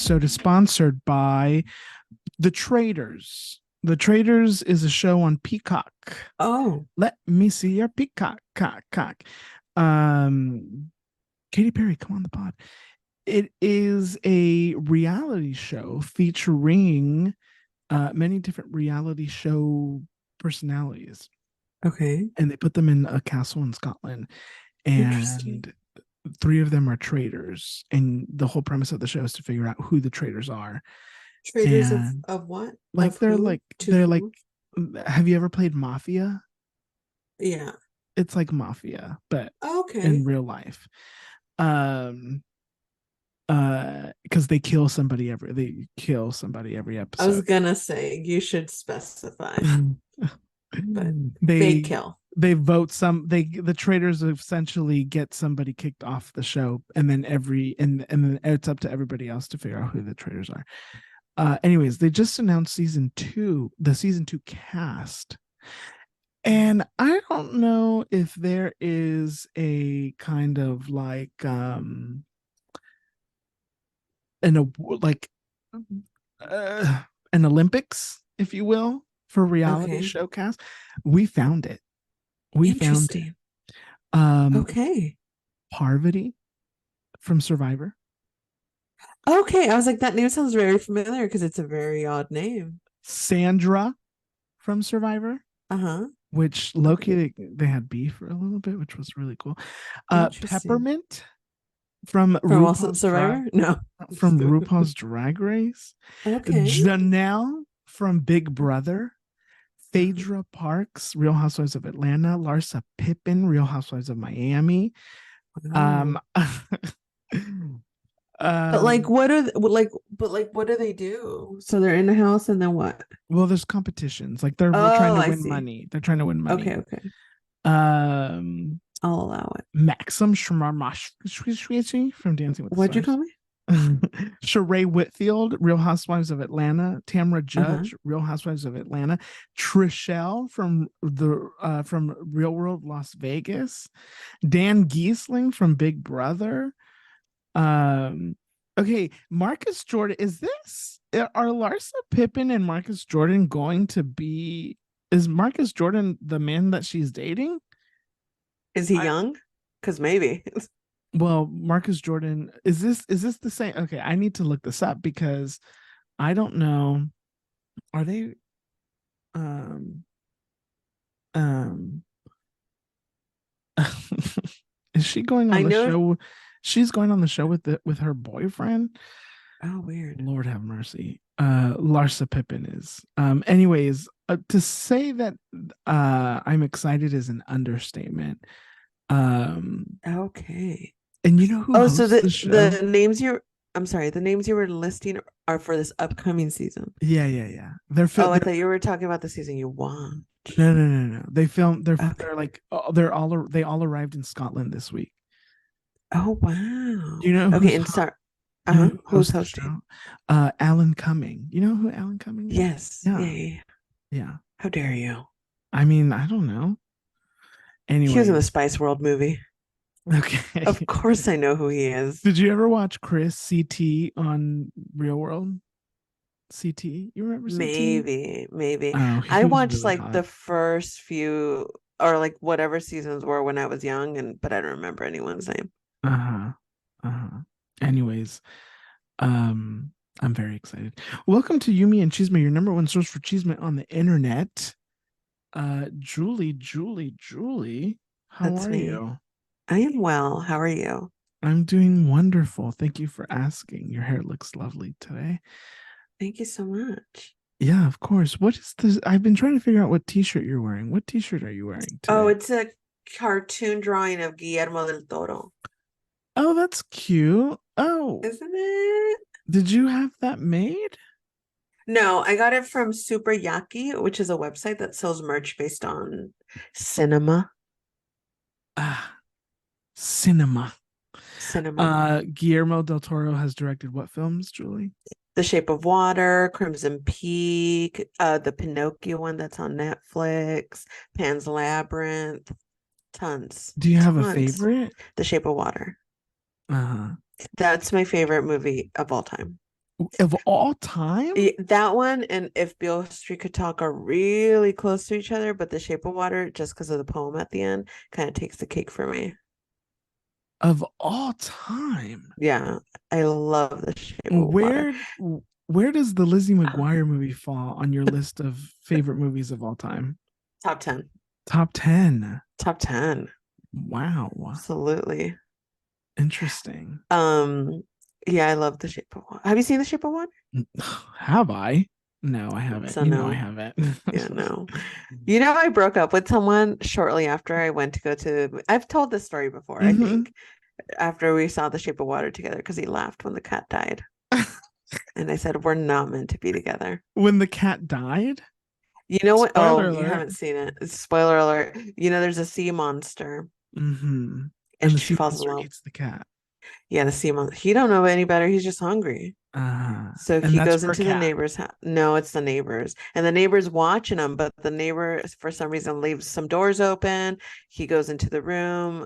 episode is sponsored by The Traitors. The Traitors is a show on Peacock. Oh, Let me see your peacock. Cock. Katy Perry, come on the pod. It is a reality show featuring many different reality show personalities, okay. and they put them in a castle in Scotland. Interesting. And three of them are traitors, and the whole premise of the show is to figure out who the traitors are. Traders And of what? like Of who? To they're like, who? have you ever played Mafia? Yeah. It's like Mafia, but in Okay. real life. Um because they kill somebody every I was episode. gonna say you should specify, but fake they kill. they vote the traitors essentially get somebody kicked off the show, and then and then it's up to everybody else to figure out who the traitors are. Anyways, they just announced the season 2 cast. And I don't know if there is a kind of like an like uh, an Olympics, if you will, for reality Okay. showcast. We found it. We found it. Interesting. Um, Okay. Parvati from Survivor, Okay. I was like, that name sounds very familiar because it's a very odd name. Sandra from Survivor, Uh-huh. which Loki they had beef for a little bit, which was really cool. Interesting. Peppermint from From also RuPaul's Drag Survivor? No. Race, Okay. Janelle from Big Brother, Phaedra Parks, Real Housewives of Atlanta, Larsa Pippen, Real Housewives of Miami. Um, Wow. But like, um, what are what do they do? So they're in the house and then what? well, there's competitions. Like they're trying Oh, to I win see. money. They're trying to win money. Okay, okay. Um, I'll allow it. Maxim Shmarmash from Dancing with the What'd you Stars. call me? Sheree Whitfield, Real Housewives of Atlanta. Tamra Uh-huh. Judge, Real Housewives of Atlanta. Trishelle from Real World Las Vegas. Dan Giesling from Big Brother. Um, okay, Marcus Jordan. Are Larsa Pippen and Marcus Jordan going to be? Is Marcus Jordan the man that she's dating? Is he I young? Because maybe. Well, Marcus Jordan, is this the same? Okay, I need to look this up because I don't know. Are they um um is she going on I the know. show? She's going on the show with her boyfriend. Oh, weird. Lord have mercy. Larsa Pippen is. Anyways, to say that I'm excited is an understatement. Um Okay. and you know who Oh, so hosts the the show? names I'm sorry, the names you were listing are for this upcoming season. Yeah. They're Oh, I they're thought you were talking about the season you watched. no. They filmed. Okay. They're like they all arrived in Scotland this week. Oh, wow. Do you know Okay, and sorry. Uh-huh. who Who's hosts the hosting? show? Alan Cumming. You know who Alan Cumming is? Yes. Yeah, Yeah, yeah, yeah. yeah. How dare you? I mean, I don't know. He was in the Anyways, Spice World movie. Of okay. course I know who he is. Did you ever watch Chris CT on Real World? CT, you remember CT? Maybe. Oh, I he was watched really like hot. the first few or like whatever seasons were when I was young and but I don't remember anyone's name. Uh huh. Uh huh. Anyways, Um, I'm very excited. Welcome to Yumi and Chisme, your number one source for Chisme on the internet. Julie, how That's are me. you? I am well. How are you? I'm doing wonderful. Thank you for asking. Your hair looks lovely today. Thank you so much. Yeah, of course. What is this? I've been trying to figure out what t-shirt you're wearing. What t-shirt are you wearing Oh, today? it's a cartoon drawing of Guillermo del Toro. Oh, that's cute. Oh, Isn't it? did you have that made? No, I got it from Super Yaki, which is a website that sells merch based on cinema. Ah, cinema. Cinema. Guillermo del Toro has directed what films, Julie? The Shape of Water, Crimson Peak, the Pinocchio one that's on Netflix, Pan's Labyrinth, tons, Do you have a tons. favorite? The Shape of Water. Uh-huh. That's my favorite movie of all time. Of all time? That one and If Beale Street Could Talk are really close to each other, but The Shape of Water, just because of the poem at the end, kind of takes the cake for me. Of all time. Yeah, I love The Shape of Water. Where where does the Lizzie McGuire movie fall on your list of favorite movies of all time? Top 10. Top 10. Top 10. Wow. Absolutely. Interesting. Yeah, I love The Shape of Water. Have you seen The Shape of Water? Have I? No, I haven't. So You know I no. haven't. Yeah, no. You know, I broke up with someone shortly after I went to go to, I've told this story before, I Mhm. think, after we saw The Shape of Water together because he laughed when the cat died. And I said, we're not meant to be together. When the cat died? You know what? Oh, Spoiler you alert. haven't seen it. Spoiler alert. You know, there's a sea monster Mm-hmm. and And the she sea falls in monster love. eats the cat. Yeah, the sea monster. He don't know any better. He's just hungry. So And he that's goes her into the cat. neighbor's house. No, it's the neighbors. And the neighbor's watching him, but the neighbor, for some reason, leaves some doors open. He goes into the room.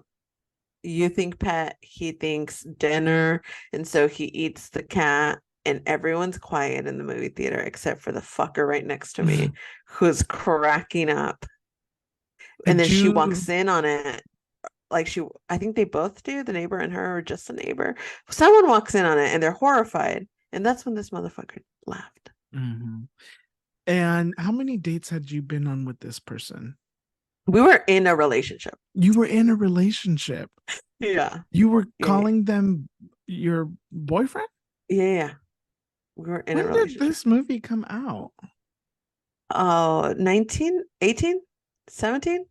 You think pet, he thinks dinner. And so he eats the cat. And everyone's quiet in the movie theater except for the fucker right next to me who's cracking up. And Did then she you walks in on it. Like I think they both do, the neighbor and her, or just the neighbor. Someone walks in on it and they're horrified. And that's when this motherfucker laughed. Mhm. And how many dates had you been on with this person? We were in a relationship. You were in a relationship. Yeah. You were Yeah. calling them your boyfriend? Yeah. Yeah. We were in a When did relationship. this movie come out? Oh, 19, 18, 17.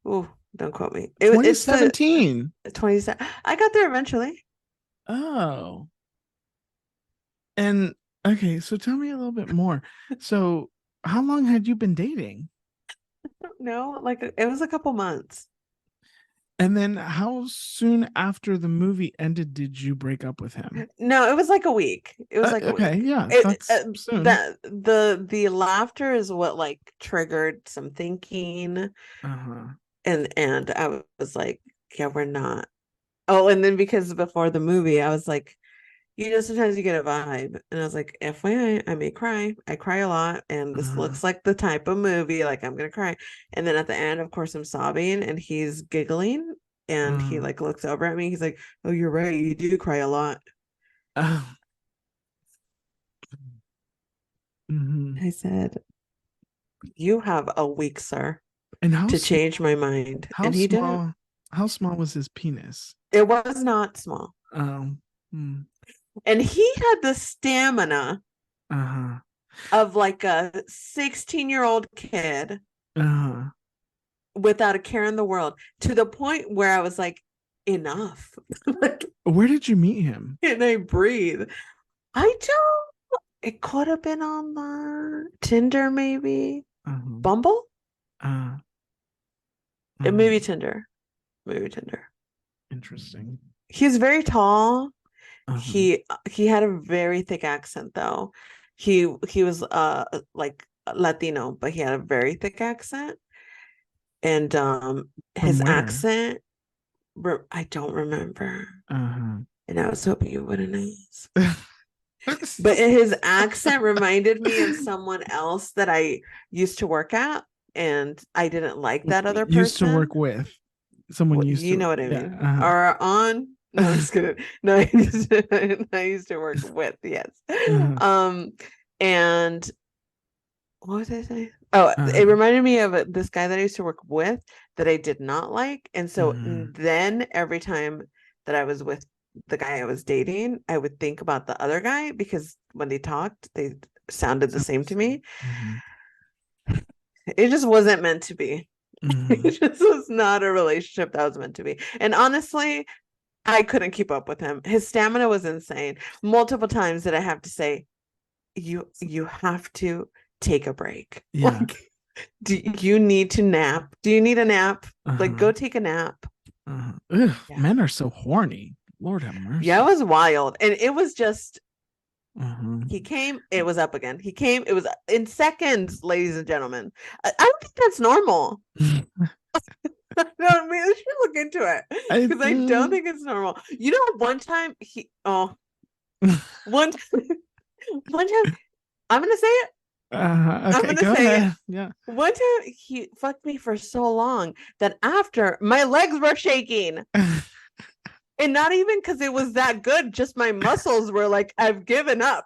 Ooh, don't quote me. It's the 2017. 27. I got there eventually. Oh. And okay, so tell me a little bit more. So, how long had you been dating? No, like it was a couple months. And then how soon after the movie ended did you break up with him? No, it was like a week. It was like a Okay, week. yeah, It that's soon. that the laughter is what like triggered some thinking, Uh-huh. and I was like, yeah, we're not. Oh, and then because before the movie, I was like, you know, sometimes you get a vibe, and I was like, FYI, I may cry. I cry a lot, and this Uh-huh. looks like the type of movie like I'm gonna cry. And then at the end, of course, I'm sobbing, and he's giggling, and he Uh-huh. like looks over at me. He's like, "Oh, you're right. You do cry a lot." Uh, mhm. I said, "You have a week, sir, And to change my mind." how And he didn't. small how small was his penis? It was not small. Um, hmm. And he had the stamina Uh-huh. of like a 16-year-old kid Uh-huh. without a care in the world, to the point where I was like, enough. Like, Where did you meet him? can I breathe? I don't. It could have been on the Tinder, maybe. Uh-huh. Bumble? Uh, And maybe uh, Tinder. Maybe Tinder. interesting. He's very tall. Uh-huh. He had a very thick accent though. He was like Latino, but he had a very thick accent. And From his where? accent, I don't remember. Uh-huh. And I was hoping you wouldn't ask. But his accent reminded me of someone else that I used to work at, and I didn't like that other Used to person. work with someone used You to, know what I yeah. mean? Or on. No, I'm just kidding. No, I used to work with, yes. Uh-huh. Um, and what was I saying? Oh, it Uh-huh. reminded me of this guy that I used to work with that I did not like. And so Uh-huh. then every time that I was with the guy I was dating, I would think about the other guy because when they talked, they sounded the Sound the same to same. me. Mm-hmm. It just wasn't meant to be. Mm-hmm. It just was not a relationship that was meant to be. And honestly, I couldn't keep up with him. His stamina was insane. Multiple times did I have to say, you have to take a break. Yeah. Like, do you need to nap? Do you need a nap? Like, Uh-huh. go take a nap. Uh-huh. Ugh, Yeah. men are so horny. Lord have Yeah, it mercy. was wild. And it was just, Uh-huh. he came, it was up again. He came, it was in seconds, ladies and gentlemen. I don't think that's normal. No, we should look into it I because I don't think it's normal. You know, one time he, oh, one time One time, I'm gonna say it. I'm Okay, gonna go say it. ahead. Yeah. One time he fucked me for so long that after my legs were shaking. And not even because it was that good, just my muscles were like, I've given up.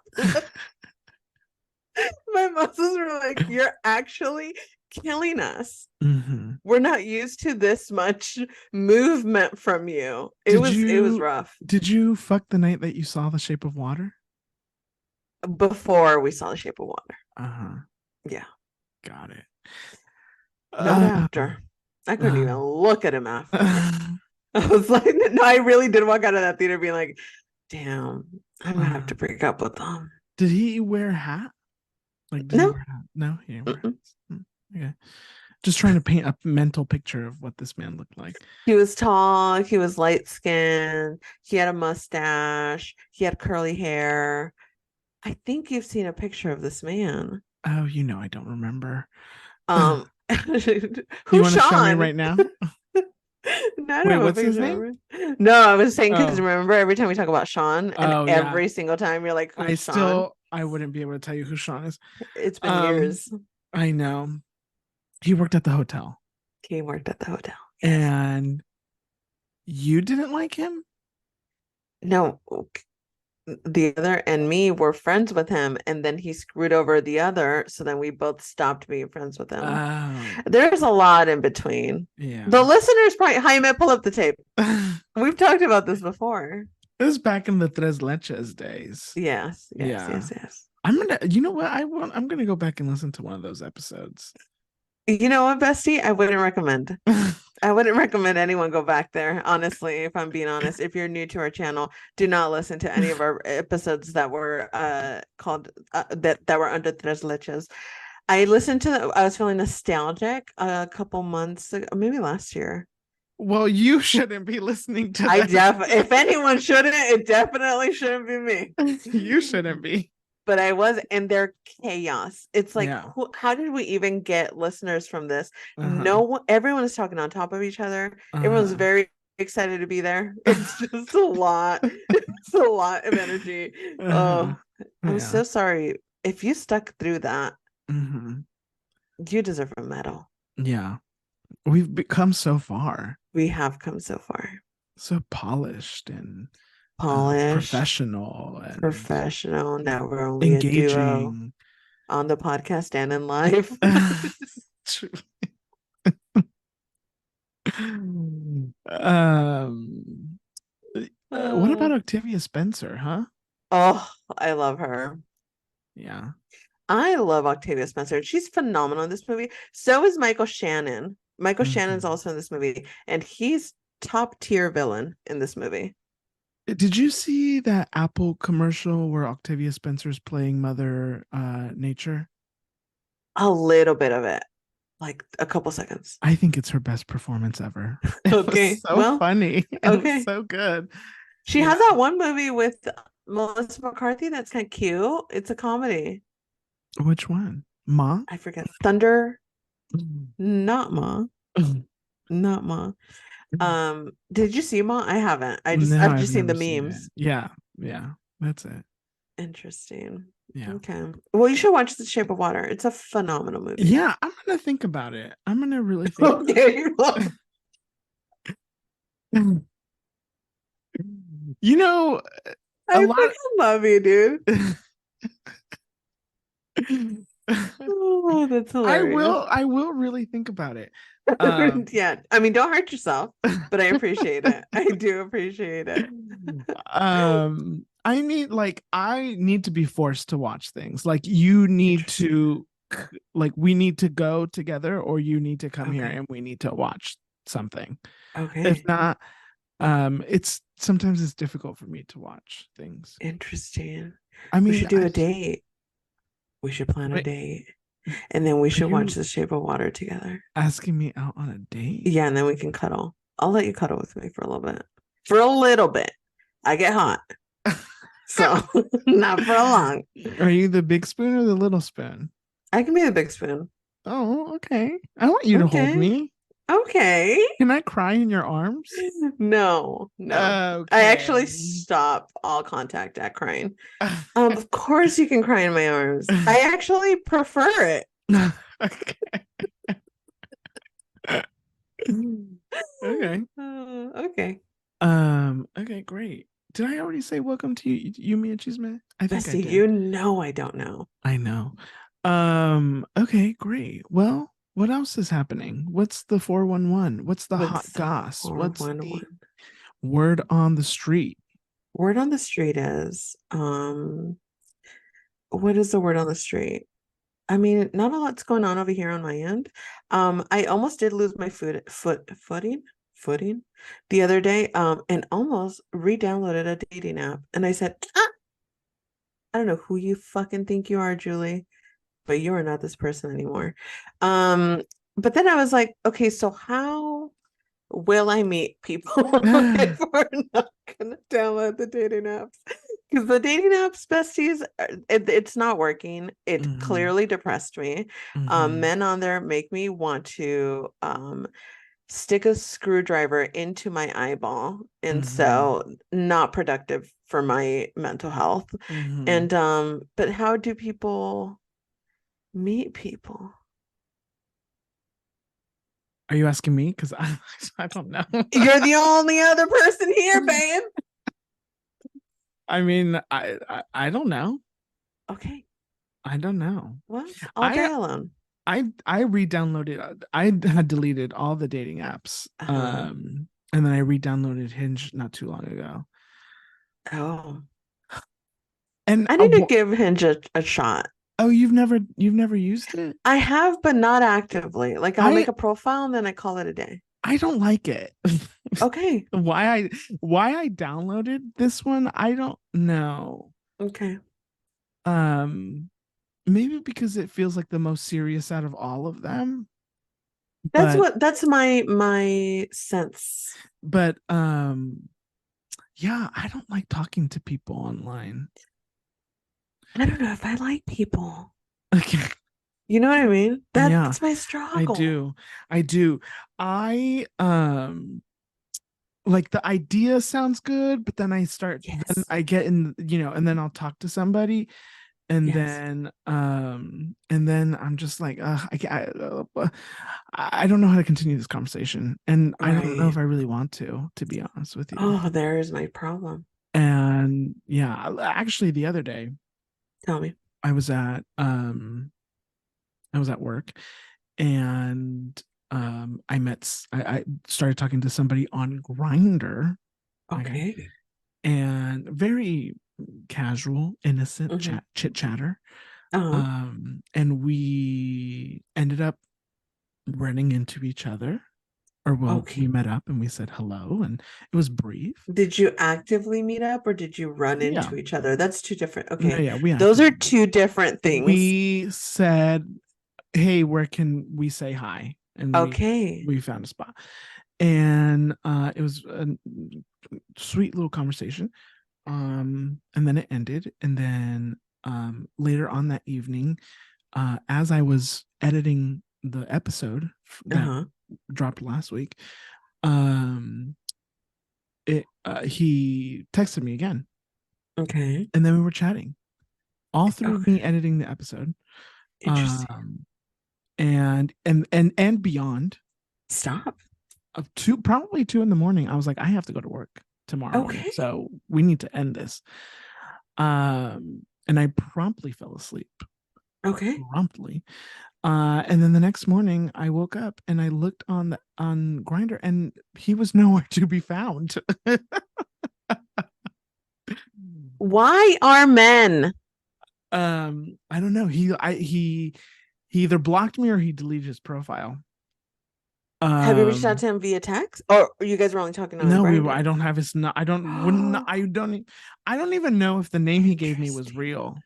My muscles were like, you're actually killing us. Mm-hmm. We're not used to this much movement from you. Did It was you rough did you fuck the night that you saw The Shape of Water? before we saw The Shape of Water. Uh-huh. Yeah, Got it. not Uh, after. I couldn't uh, even look at him after. I was like, no, I really did walk out of that theater being like, damn, I'm gonna have uh, to break up with them. did he wear a hat? Like, did he No. wear a hat? No, he didn't wear Mm-mm. hats. Okay. Just trying to paint a mental picture of what this man looked like. He was tall, he was light skinned, he had a mustache, he had curly hair. I think you've seen a picture of this man. Oh, I don't remember. Um, You who's want to show me Sean? right now? No, I don't Wait, have a what's his name? picture. No, I was saying because Oh, remember every time we talk about Sean, and oh yeah. every single time you're like, "Who's Sean?" I wouldn't be able to tell you who Sean is. It's been Um, years. I know. He worked at the hotel. He worked at the hotel. Yes. And you didn't like him? No, the other and me were friends with him, and then he screwed over the other, so then we both stopped being friends with him. Oh, There's a lot in between. The yeah. listeners probably, Jaime, pull up the tape. We've talked about this before. It was back in the Tres Leches days. Yes, yes, Yeah. yes, yes. You know what? I'm gonna go back and listen to one of those episodes. You know what, Bestie? I wouldn't recommend. I wouldn't recommend anyone go back there, honestly, if I'm being honest. If you're new to our channel, do not listen to any of our episodes that were called that were under Tres Leches. I listened to I was feeling nostalgic a couple months ago, maybe last year. Well, you shouldn't be listening to If anyone shouldn't, it definitely shouldn't be me. You shouldn't be. But I was, and they're chaos. It's like, Yeah. how did we even get listeners from this? Uh-huh. No one, everyone is talking on top of each other. Everyone's Uh-huh. very excited to be there. It's just a lot. It's a lot of energy. Uh-huh. Oh, I'm Yeah. so sorry. If you stuck through that, Hmm. you deserve a medal. Yeah. We've become so far, We have come so far. so polished and Polished, professional and professional. Now we're only a duo engaging. on the podcast and in life. um, what about Octavia Spencer, huh? Oh, I love her. Yeah. I love Octavia Spencer. She's phenomenal in this movie. So is Michael Shannon. Michael Shannon's Mhm. also in this movie, and he's top tier villain in this movie. Did you see that Apple commercial where Octavia Spencer's playing Mother Nature? A little bit of it, like a couple seconds. I think it's her best performance ever. It was Okay, so well, funny. It was okay. so good. She Yeah. has that one movie with Melissa McCarthy that's kind of cute. It's a comedy. Which one? Ma? I forget. Thunder, not Ma, not Ma. Did you see Ma? I haven't. No, I've I've just seen the never seen it. memes. Yeah, yeah, that's it. Interesting. Yeah. Okay. Well, you should watch The Shape of Water. It's a phenomenal movie. Yeah, I'm gonna think about it. I'm gonna really think about Okay. it. You know, a I lot. fucking love you, dude. Oh, that's hilarious. I will really think about it. Um, Yeah. I mean, don't hurt yourself, but I appreciate it. I do appreciate it. I need to be forced to watch things. Like you need Interesting. to like we need to go together or you need to come here Okay. and we need to watch something. If Okay. not, it's sometimes it's difficult for me to watch things. Interesting. I We mean, should do a date. We should plan a wait, date. And then we are should watch you The Shape of Water together. asking me out on a date? Yeah, and then we can cuddle. I'll let you cuddle with me for a little bit. For a little bit. I get hot. So not for a long. Are you the big spoon or the little spoon? I can be the big spoon. Oh, okay. I want you to hold Okay. me. Okay. Can I cry in your arms? No, no. I actually Okay. stop all contact at crying. Of course you can cry in my arms. I actually prefer it. Okay. Okay. Okay. Okay, great. Did I already say welcome to you, me and Chisme? I think I Bestie, did. you know I don't know. I know. Okay, great. Well, what else is happening? What's the 411? What's the hot What's goss? What's the 411? word on the street? Word on the street is, what is the word on the street? I mean, not a lot's going on over here on my end. I almost did lose my footing the other day, and almost re-downloaded a dating app. And I said, I don't know who you fucking think you are, Julie, but you are not this person anymore. Um, but then I was like, okay, so how will I meet people if we're not gonna download the dating apps? Because the dating apps, besties, it's not working. It Hmm. clearly depressed me. Hmm. Men on there make me want to stick a screwdriver into my eyeball, and Hmm. so not productive for my mental health. Hmm. And but how do people meet people? Are you asking me? Because I I don't know. You're the only other person here, babe. I mean, I don't know. Okay, I don't know. well, all day I alone. I re-downloaded. I had deleted all the dating apps. Uh-huh. And then I re-downloaded Hinge not too long ago. Oh, And I need to give Hinge a shot. oh, you've never used it? I have, but not actively. Like I'll make I a profile and then I call it a day. I don't like it. Okay. Why I downloaded this one, I don't know. Okay. Um, Maybe because it feels like the most serious out of all of them. But That's my sense. but yeah, I don't like talking to people online. I don't know if I like people. Okay. You know what I mean? Yeah, That's my I struggle. do. I do. I like the idea sounds good, but then Yes. I get in, and then I'll talk to somebody, Yes. and then I'm just like, I don't know how to continue this conversation, and I don't know Right. if I really want to be honest with you. Oh, there's my problem. And yeah, actually the other day Tell me. I was at um I was at work, and I started talking to somebody on Grinder. Okay. Okay. And very casual, innocent Hmm. chit chatter. Uh-huh. And we ended up running into each other, or well, we Okay. met up and we said hello, and it was brief. Did you actively meet up or did you run Yeah. into each other? That's two different. No, Okay. yeah, we Those are actively two different things. we said, hey, where can we say hi? And Okay. we found a spot. And it was a sweet little conversation. And then it ended. And then later on that evening, as I was editing the episode that Uh-huh. dropped last week, um, he texted me again, Okay. and then we were chatting all through Okay. me editing the episode, Interesting. um, and beyond. Stop. Of two, probably 2 in the morning, I was like, I have to go to work tomorrow morning, Okay. so we need to end this. And I promptly fell asleep. Okay. Promptly. And then the next morning I woke up and I looked on Grinder, and he was nowhere to be found. Why are men? I don't know. He either blocked me or he deleted his profile. Have you reached out Um to him via text? Or you guys were only talking on no, I Grinder? don't have his, I don't, wouldn't, I don't even know if the name he gave me was Interesting. real.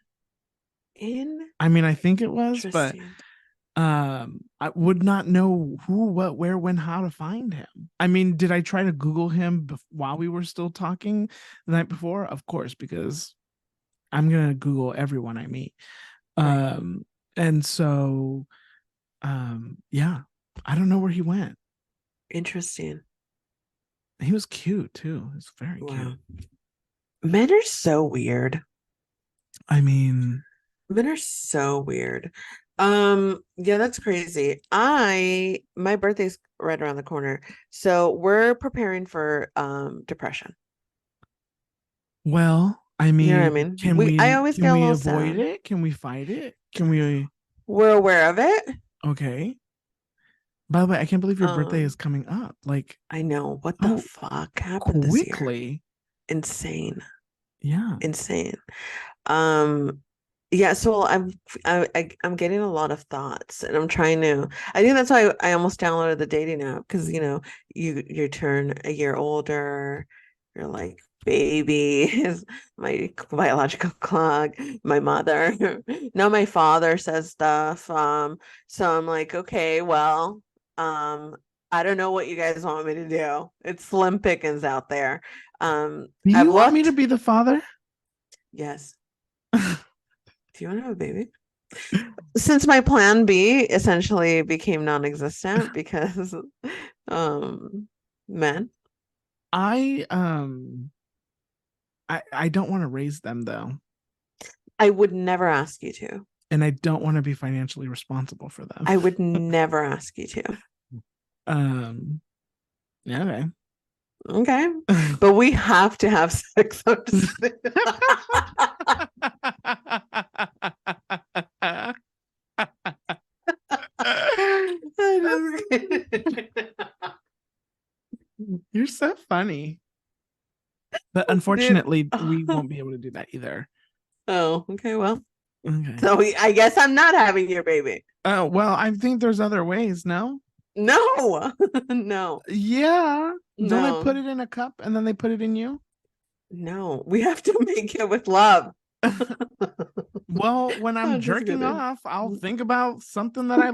Interesting. I mean, I think it was, but I would not know who, what, where, when, how to find him. I mean, did I try to Google him while we were still talking the night before? Of course, because I'm gonna Google everyone I meet. Right. And so yeah, I don't know where he went. Interesting. He was cute too. He was very cute. Wow. Men are so weird. I mean, Men are so weird. Yeah, that's crazy. My birthday's right around the corner. So we're preparing for depression. well, I You know what I mean, mean? I always can get a we little avoid sad. it? Can we fight it? Can we We're aware of it. okay. By the way, I can't believe your birthday is Um, coming up. Like, I know what the oh, fuck happened this year. quickly. Insane. Yeah. Insane. Um, yeah, so I'm getting a lot of thoughts and I'm trying to I think that's why I almost downloaded the dating app because you turn a year older, you're like baby is my biological clock, my mother. Now my father says stuff. So I'm like, okay, well, I don't know what you guys want me to do. It's slim pickings out there. Do I've you want me to looked, be the father? yes. Do you want to have a baby? Since my plan B essentially became non-existent because um men, I I don't want to raise them though, I would never ask you to. and I don't want to be financially responsible for them. I would never ask you to. um yeah, Okay. okay. But we have to have sex. I'm just kidding. I'm just kidding. You're so funny. But Dude. unfortunately, we won't be able to do that either. Oh, okay. Well, Okay. so I guess I'm not having your baby. Well, I think there's other ways, no? No, no, Yeah. Don't they put no, it in a cup and then they put it in you? no. We have to make it with love. Well, when I'm I'm just jerking kidding. off, I'll think about something that I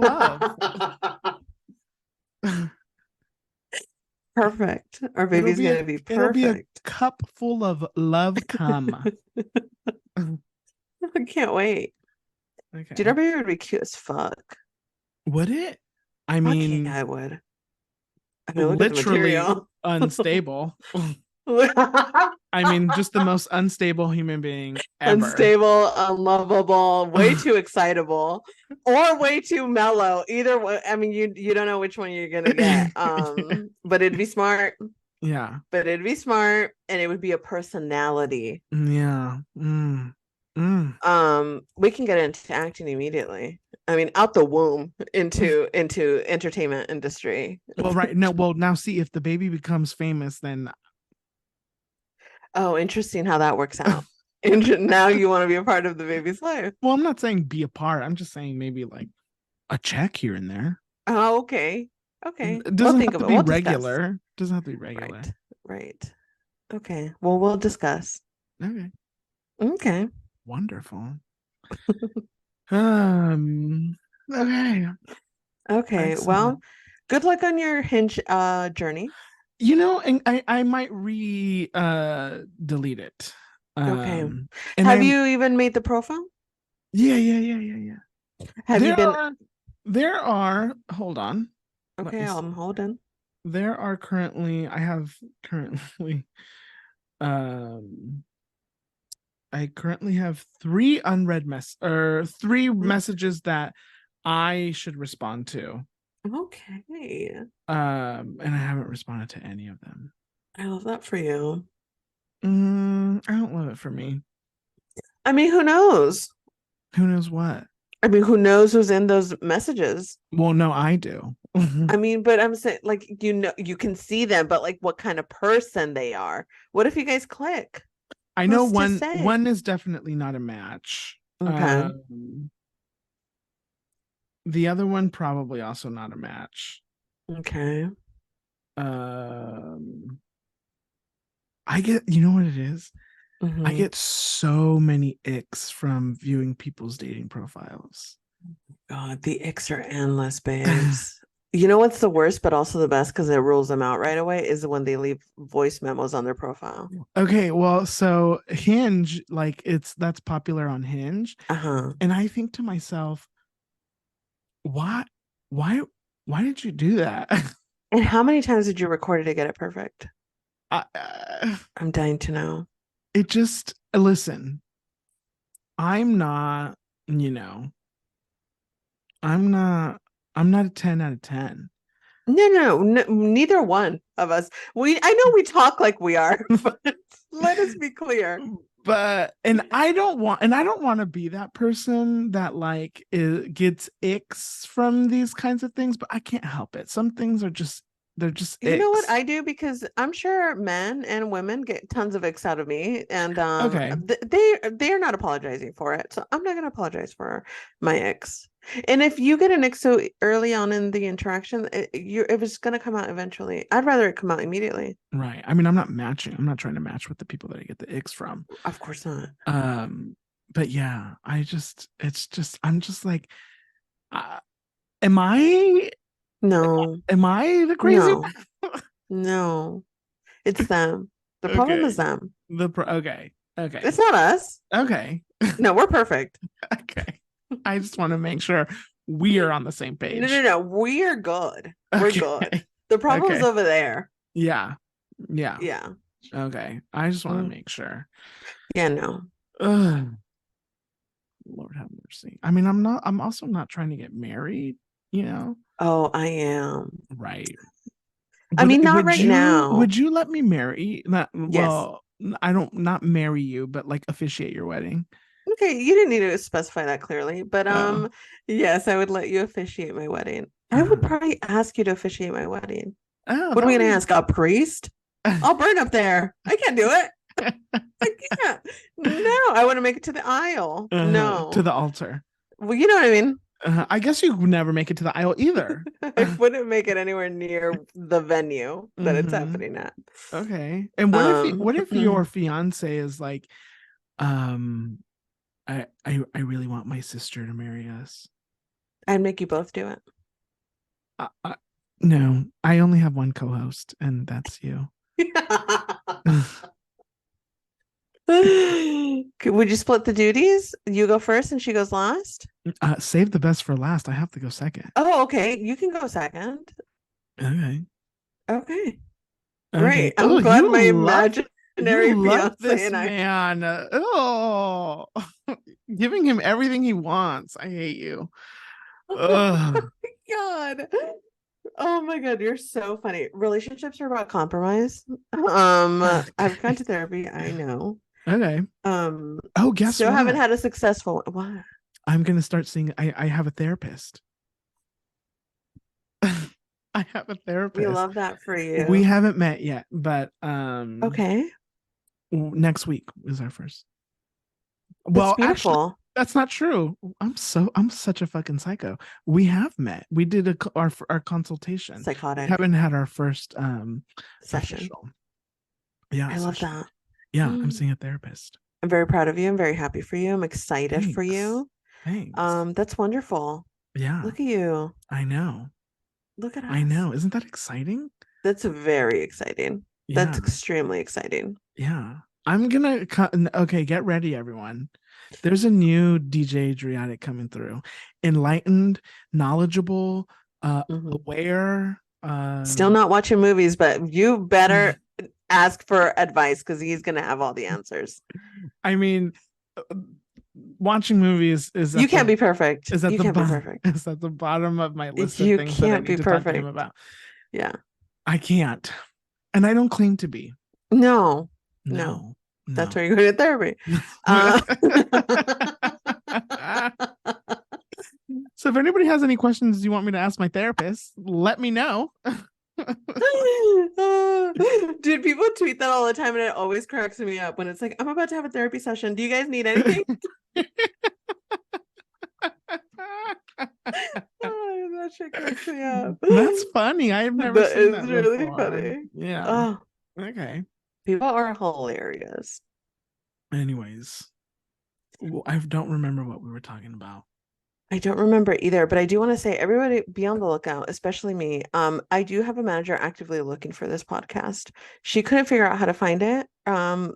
love. Perfect. Our baby's gonna be It'll be a perfect. cup full of love cum. I can't wait. Dude, our Okay. baby would be cute as fuck. Would it? I Fuck yeah, mean, I would. I mean, look at the literally material. unstable. I mean, just the most unstable human being ever. Unstable, unlovable, way too excitable, or way too mellow. Either way, I mean, you don't know which one you're gonna get. But it'd be smart. Yeah. But it'd be smart, and it would be a personality. Yeah. We can get into acting immediately. I mean, out the womb into entertainment industry. Well, right. No, well, now see if the baby becomes famous, then Oh, interesting how that works out. Now you want to be a part of the baby's life. well, I'm not saying be a part. I'm just saying maybe like a check here and there. Oh, okay. Okay. It We'll doesn't think have of to it. be We'll discuss. regular. It doesn't have to be regular. Right. Right. Okay. Well, we'll discuss. Okay. Okay. Wonderful. Um okay. Okay. Excellent. Well, good luck on your hinge journey. And I might re delete it. Okay. And Have I'm you even made the profile? yeah. Have you There been are hold on. Let okay, me I'm see. holding. I have currently um I currently have three Mhm. messages that I should respond to. Okay. And I haven't responded to any of them. I love that for you. I don't love it for me. I mean, who knows? Who knows what? I mean, who knows who's in those messages? Well, no, I do. I mean, but I'm saying, like, you can see them, but like what kind of person they are. What if you guys click? I know Who's to one say? is definitely not a match. Okay. The other one probably also not a match. Okay. Um, I get, you know what it is? I Hmm. get so many icks from viewing people's dating profiles. God, the icks are endless, babes. You know what's the worst, but also the best because it rules them out right away is when they leave voice memos on their profile. Okay, well, so Hinge, like that's popular on Hinge, Uh-huh. and I think to myself, why, why, why did you do that? And how many times did you record it to get it perfect? I, I'm dying to know. it just listen. I'm not, you know, I'm not. I'm not a 10 out of 10. No, neither one of us. I know we talk like we are, but let us be clear. But I don't want to be that person that like gets icks from these kinds of things, but I can't help it. Some things are just they're just You know what icks. I do? Because I'm sure men and women get tons of icks out of me, and Okay. they're not apologizing for it. So I'm not gonna apologize for my icks. And if you get an ick so early on in the interaction, it was gonna come out eventually. I'd rather it come out immediately. Right. I mean, I'm not matching. I'm not trying to match with the people that I get the icks from. Of course not. Um, but yeah, it's just I'm just like uh, am I No, am I the crazy no, one? no. It's them. The problem is Okay. them. Okay. It's Okay. not us. Okay. No, we're perfect. Okay. I just want to make sure we are on the same page. No. We are good. We're good. Okay. The problem's Okay. over there. Yeah. Yeah. Yeah. Okay. I just want to Mm. make sure. Yeah, no. Ugh, Lord have mercy. I mean, I'm also not trying to get married, you know? Oh, I am. Right. I mean, not right now. Would you let me marry? Not Yes. well, I don't not marry you, but like officiate your wedding. Okay, you didn't need to specify that clearly, but Oh. yes, I would let you officiate my wedding. I would Uh, probably ask you to officiate my wedding. oh, What are that we would gonna be ask? A priest? I'll burn up there. I can't do it. I can't. No, I want to make it to the aisle. to No. the altar. Well, you know what I mean. I guess you would never make it to the aisle either. I wouldn't make it anywhere near the venue that it's Hmm. happening at. Okay. And what if your fiance is like, um, I really want my sister to marry us. I'd make you both do it. I, no, I only have one co-host, and that's you. Would you split the duties? You go first and she goes last? Save the best for last. I have to go second. Oh, okay. You can go second. Okay. Okay. Okay. Great. I'm Oh, glad my imaginary you love fiance this and I. man. Oh, giving him everything he wants. I hate you. Ugh. God. Oh my God, you're so funny. Relationships are about compromise. I've gone to therapy, I know. Okay. Oh, guess Still haven't what? had a successful one. What? I'm gonna start seeing. I have a therapist. I have a We therapist. love that for We you. haven't met yet, but Okay. next week is our first. That's Well, actually, beautiful. that's not true. I'm such a fucking psycho. We have met. We did our consultation. We Psychotic haven't had our first session. official. Yeah, I love session. that. Yeah, I'm Mm. seeing a therapist. I'm very proud of you. I'm very happy for you. I'm excited for Thanks. you. Thanks. That's wonderful. Yeah, Look at you. I know. Look at I us. know. Isn't that exciting? That's very exciting. That's Yeah. extremely exciting. Yeah. I'm gonna cut. Okay, get ready, everyone. There's a new DJ Adriatic coming through. Enlightened, knowledgeable, Mhm. aware. Still not watching movies, but you better ask for advice because he's going to have all the answers. I mean, uh, watching movies You can't be perfect. is at You the can't be bottom perfect. is at the bottom of my list of You things that I can't be need to talk to him perfect. about. Yeah. I can't, and I don't claim to be. No, no. No, That's no. where you go to therapy. Uh, So if anybody has any questions you want me to ask my therapist, let me know. Dude, people tweet that all the time and it always cracks me up when it's like, I'm about to have a therapy session. Do you guys need anything? Oh, that shit cracks me up. That's funny. I've never That seen is that really before. funny. Yeah. Oh, Okay. people are hilarious. Anyways, I don't remember what we were talking about. I don't remember either, but I do want to say everybody be on the lookout, especially me. I do have a manager actively looking for this podcast. She couldn't figure out how to find it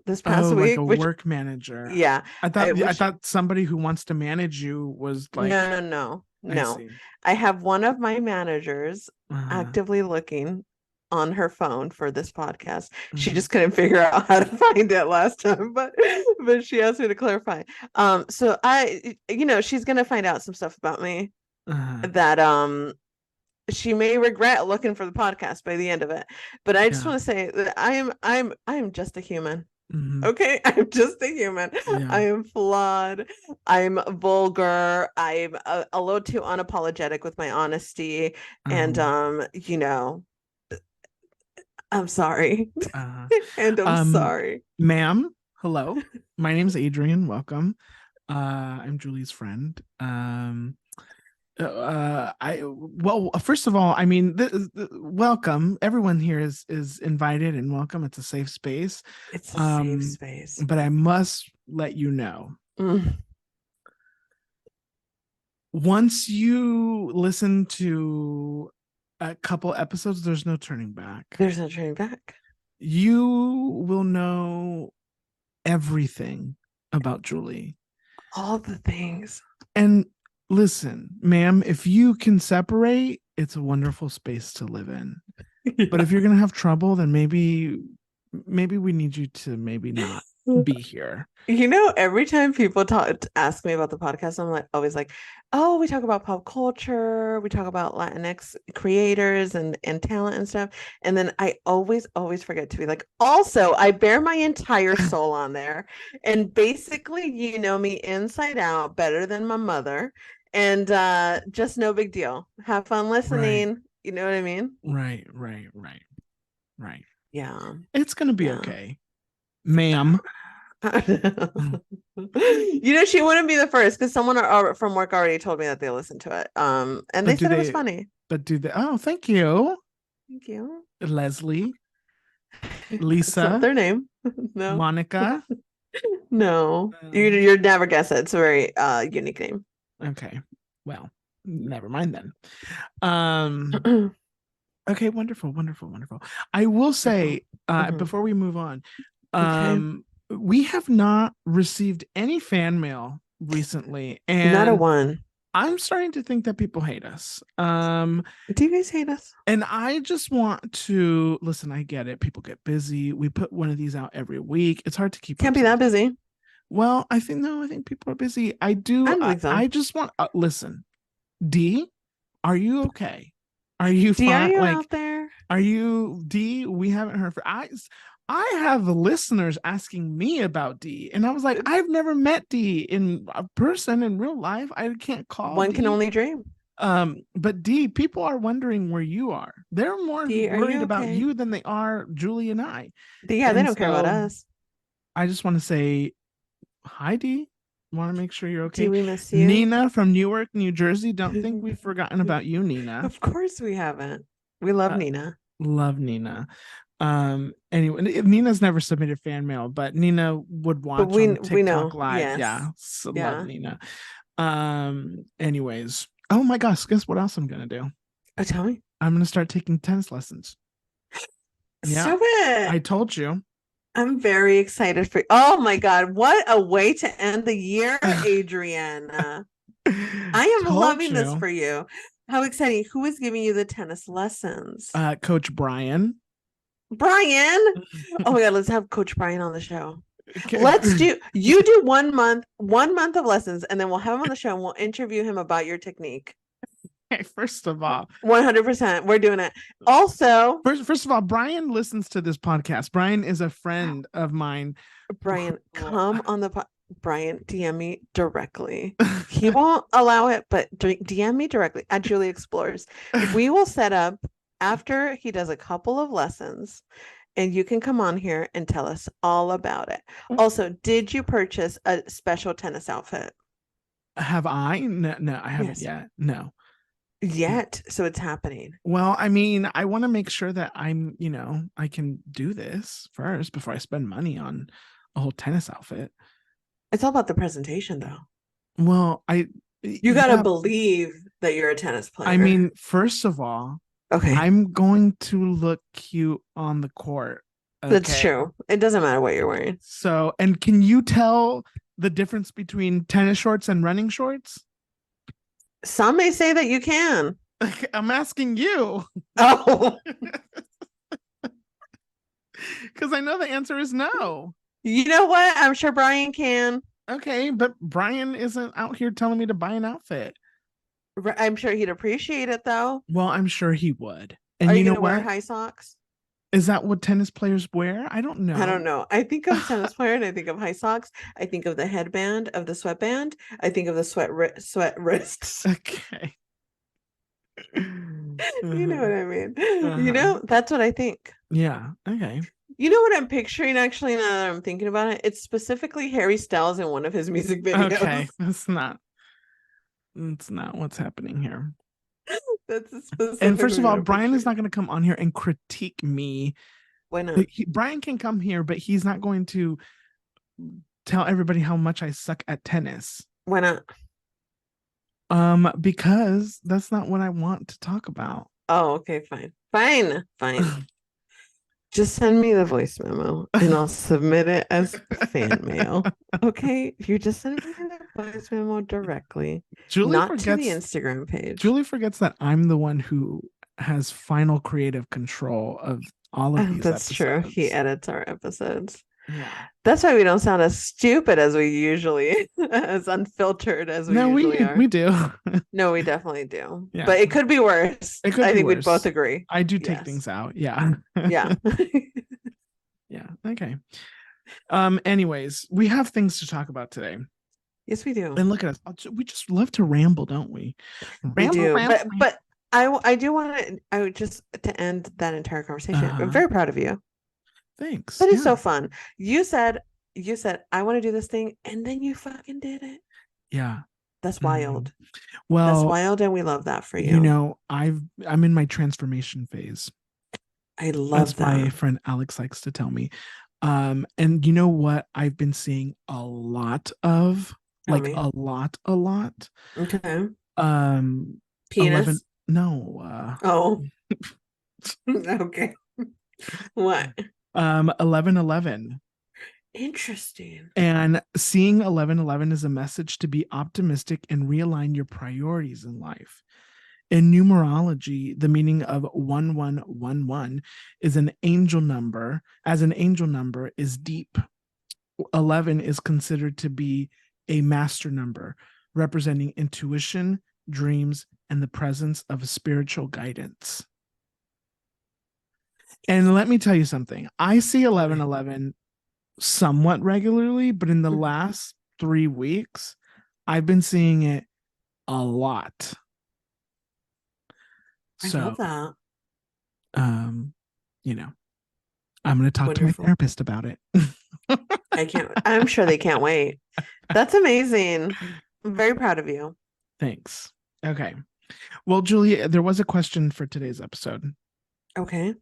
this past Oh, like week, a which work manager. yeah, I I thought wish somebody who wants to manage you was like, no. I No. see. I have one of my managers Uh-huh. actively looking on her phone for this podcast. She Mhm. just couldn't figure out how to find it last time, but she asked me to clarify. So she's gonna find out some stuff about me Uh-huh. that she may regret looking for the podcast by the end of it. But I just Yeah. want to say that I am just a human. Hmm. Okay, I'm just a human. I Yeah. am flawed. I'm vulgar. I'm a little too unapologetic with my honesty. And Um, I'm sorry. uh, And I'm um, sorry. ma'am, hello. My name's Adrian. Welcome. I'm Julie's friend. First of all, I mean, welcome. Everyone here is invited and welcome. It's a safe space. It's a safe Um, space. but I must let you know, Mm, once you listen to a couple episodes, there's no turning back. there's no turning back. You will know everything about Julie. All the things. And listen, ma'am, if you can separate, it's a wonderful space to live in. But if you're gonna have trouble, then maybe we need you to maybe not be here. Every time people ask me about the podcast, I'm like always like, oh, we talk about pop culture, we talk about Latinx creators and talent and stuff. And then I always forget to be like, also, I bear my entire soul on there. And basically, you know me inside out better than my mother. And just no big deal. Have fun Right, listening. You know what I mean? right. Yeah. It's gonna be Yeah. okay, ma'am. She wouldn't be the first because someone from work already told me that they listened to it. And they But do said it was they? funny. But do they? Oh, thank you, Thank you. Leslie, That's not Lisa, their name. No, Monica. no. You Um, you'd never guess it. It's a very unique name. okay, well, never mind then. Um, okay, wonderful. I will Wonderful. say, Mhm. before we move on, Okay. we have not received any fan mail recently, Not a and one. I'm starting to think that people hate us. Do you guys hate us? And I just want to listen. I get it. People get busy. We put one of these out every week. It's hard to keep Can't up be that sometimes. busy. Well, I think no. I think people are busy. I I do. don't I, think so. I just want. Listen, D, are you okay? Are you D, are fine? you Like, out there? are you D? We haven't heard for. I have listeners asking me about D, and I was like, I've never met D in a person in real life. I can't call One can D. only dream. But D, people are wondering where you are. They're more D, are worried you about okay? you than they are Julie and I. D, yeah, they And don't care about so us. I just want to say hi, D. Want to make sure you're Do okay. we miss you? Nina from Newark, New Jersey. Don't think we've forgotten about you, Nina. Of course we haven't. We love Uh, Nina. love Nina. Anyway, Nina's never submitted fan mail, but Nina would But watch on we TikTok know. live. Yes. Yeah, so love Yeah. Nina. Anyways, oh my gosh, guess what else I'm gonna do? Oh, tell me. I'm gonna start taking tennis lessons. Yeah, Stop it. I told you. I'm very excited for you. Oh my God. What a way to end the year, Adrian. I am Told loving this you. for you. How exciting. Who is giving you the tennis lessons? Coach Brian. Brian. Oh my God. Let's have Coach Brian on the show. Okay. You do 1 month of lessons, and then we'll have him on the show and we'll interview him about your technique. First of all, 100%. We're doing it. Also, first of all, Brian listens to this podcast. Brian is a friend of mine. Brian, come on the Brian, DM me directly. He won't allow it, but DM me directly at Julie Explores. We will set up after he does a couple of lessons, and you can come on here and tell us all about it. Also, did you purchase a special tennis outfit? Have I? No, I haven't Yes. yet. No. Yet. So it's happening. Well, I mean, I want to make sure that I can do this first before I spend money on a whole tennis outfit. It's all about the presentation, though. Well, You got to believe that you're a tennis player. I mean, first of all, okay. I'm going to look cute on the court. Okay? That's true. It doesn't matter what you're wearing. So, and can you tell the difference between tennis shorts and running shorts? Some may say that you can. I'm asking you Oh, because I know the answer is no. you know what? I'm sure Brian can. Okay, but Brian isn't out here telling me to buy an outfit. I'm sure he'd appreciate it though. Well, I'm sure he would. Are And you you know gonna wear what? high socks? Is that what tennis players wear? I don't I don't know. know. I think of tennis player and I think of high socks. I think of the headband of the sweatband. I think of the sweat wrists. Okay. You know Uh-huh. what I mean? Uh-huh. That's what I think. Yeah. Okay. You know what I'm picturing actually now that I'm thinking about it? It's specifically Harry Styles in one of his music Okay. videos. That's not what's happening here. That's And first specifically of what all, I'm Brian is picturing. not going to come on here and critique me. Why not? Brian can come here, but he's not going to tell everybody how much I suck at tennis. Why not? Because that's not what I want to talk about. Oh, okay, fine. Fine, fine. Just send me the voice memo and I'll submit it as fan mail. Okay? If you just send me the voice memo directly, Julie not to the forgets Instagram page. Julie forgets that I'm the one who has final creative control of all of these That's true. He episodes. edits our episodes. Yeah. That's why we don't sound as stupid as we usually, as unfiltered as we No, usually we are. do. No, we definitely do. Yeah. But it could be worse. It could I be think we'd both worse. agree. I do take Yes. things out. Yeah. Yeah. Yeah. Okay. Anyways, we have things to talk about today. Yes, we do. And look at us. We just love to ramble, don't we? We Ramble, do. ramble, ramble. But I do want to I would just to end that entire conversation. I'm Uh-huh. very proud of you. Thanks. That is Yeah. so fun. You said I want to do this thing and then you fucking did it. Yeah. That's Mhm. wild. That's Well, wild and we love that for you. I'm in my transformation phase, I love as my that. friend Alex likes to tell me. And you know what I've been seeing a lot of, Tell like me. a lot. Okay. 11, Penis. no, Oh, okay. What? 1111. Interesting. And seeing 1111 is a message to be optimistic and realign your priorities in life. In numerology, the meaning of 1111 is an angel number. As an angel number is deep. 11 is considered to be a master number, representing intuition, dreams, and the presence of spiritual guidance. And let me tell you something. I see 1111 somewhat regularly, but in the last 3 weeks, I've been seeing it a lot. I So, love that. um, you know, I'm going to talk to my Wonderful. therapist about it. I'm sure they can't wait. That's amazing. I'm very proud of you. Thanks. Okay. Well, Julie, there was a question for today's episode. Okay.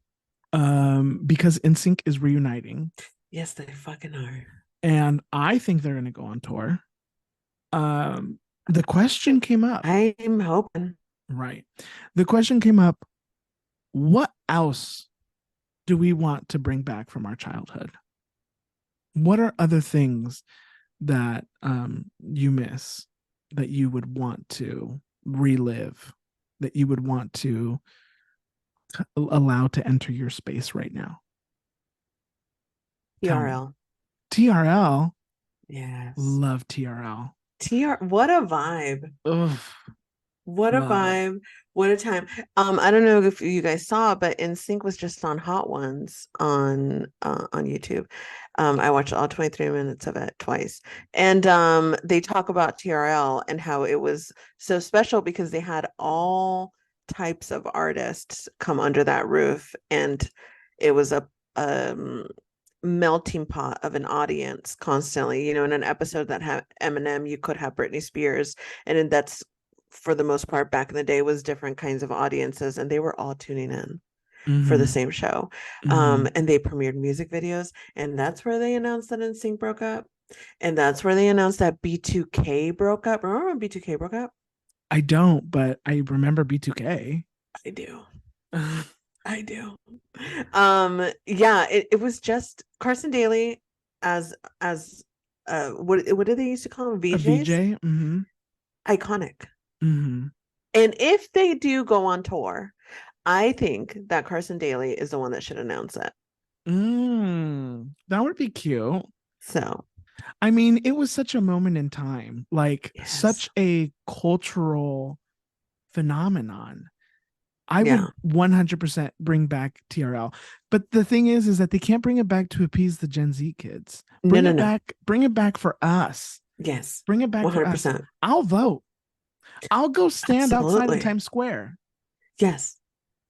Because NSYNC is reuniting, Yes, they fucking are. and I think they're going to go on tour. The question came up, I'm hoping. right? The question came up, what else do we want to bring back from our childhood? What are other things that you miss, that you would want to relive, that you would want to allow to enter your space right now? Tell me. TRL. TRL. Yes. Love TRL. What a vibe. Ugh, What a love it. vibe. What a time. I don't know if you guys saw, but NSYNC was just on Hot Ones on YouTube. I watched all 23 minutes of it twice. And they talk about TRL and how it was so special because they had all types of artists come under that roof and it was a melting pot of an audience constantly. In an episode that had Eminem, you could have Britney Spears, and that's for the most part back in the day was different kinds of audiences, and they were all tuning in for the Mm-hmm. same show. Mm-hmm. And they premiered music videos, and that's where they announced that NSYNC broke up, and that's where they announced that B2K broke up. Remember when B2K broke up? I don't, but I remember B2K. I do. I do. Yeah, it was just Carson Daly as what did they used to call them? A VJs? VJ. Mm-hmm. Iconic. Mm-hmm. And if they do go on tour, I think that Carson Daly is the one that should announce it. That would be cute. So, I mean, it was such a moment in time, like yes. such a cultural phenomenon. I Yeah. would 100% bring back TRL. But the thing is that they can't bring it back to appease the Gen Z kids. No, no, no. Bring it back for us. Yes. Bring it back for us. 100%. I'll vote. I'll go stand outside in Absolutely. Times Square. Yes.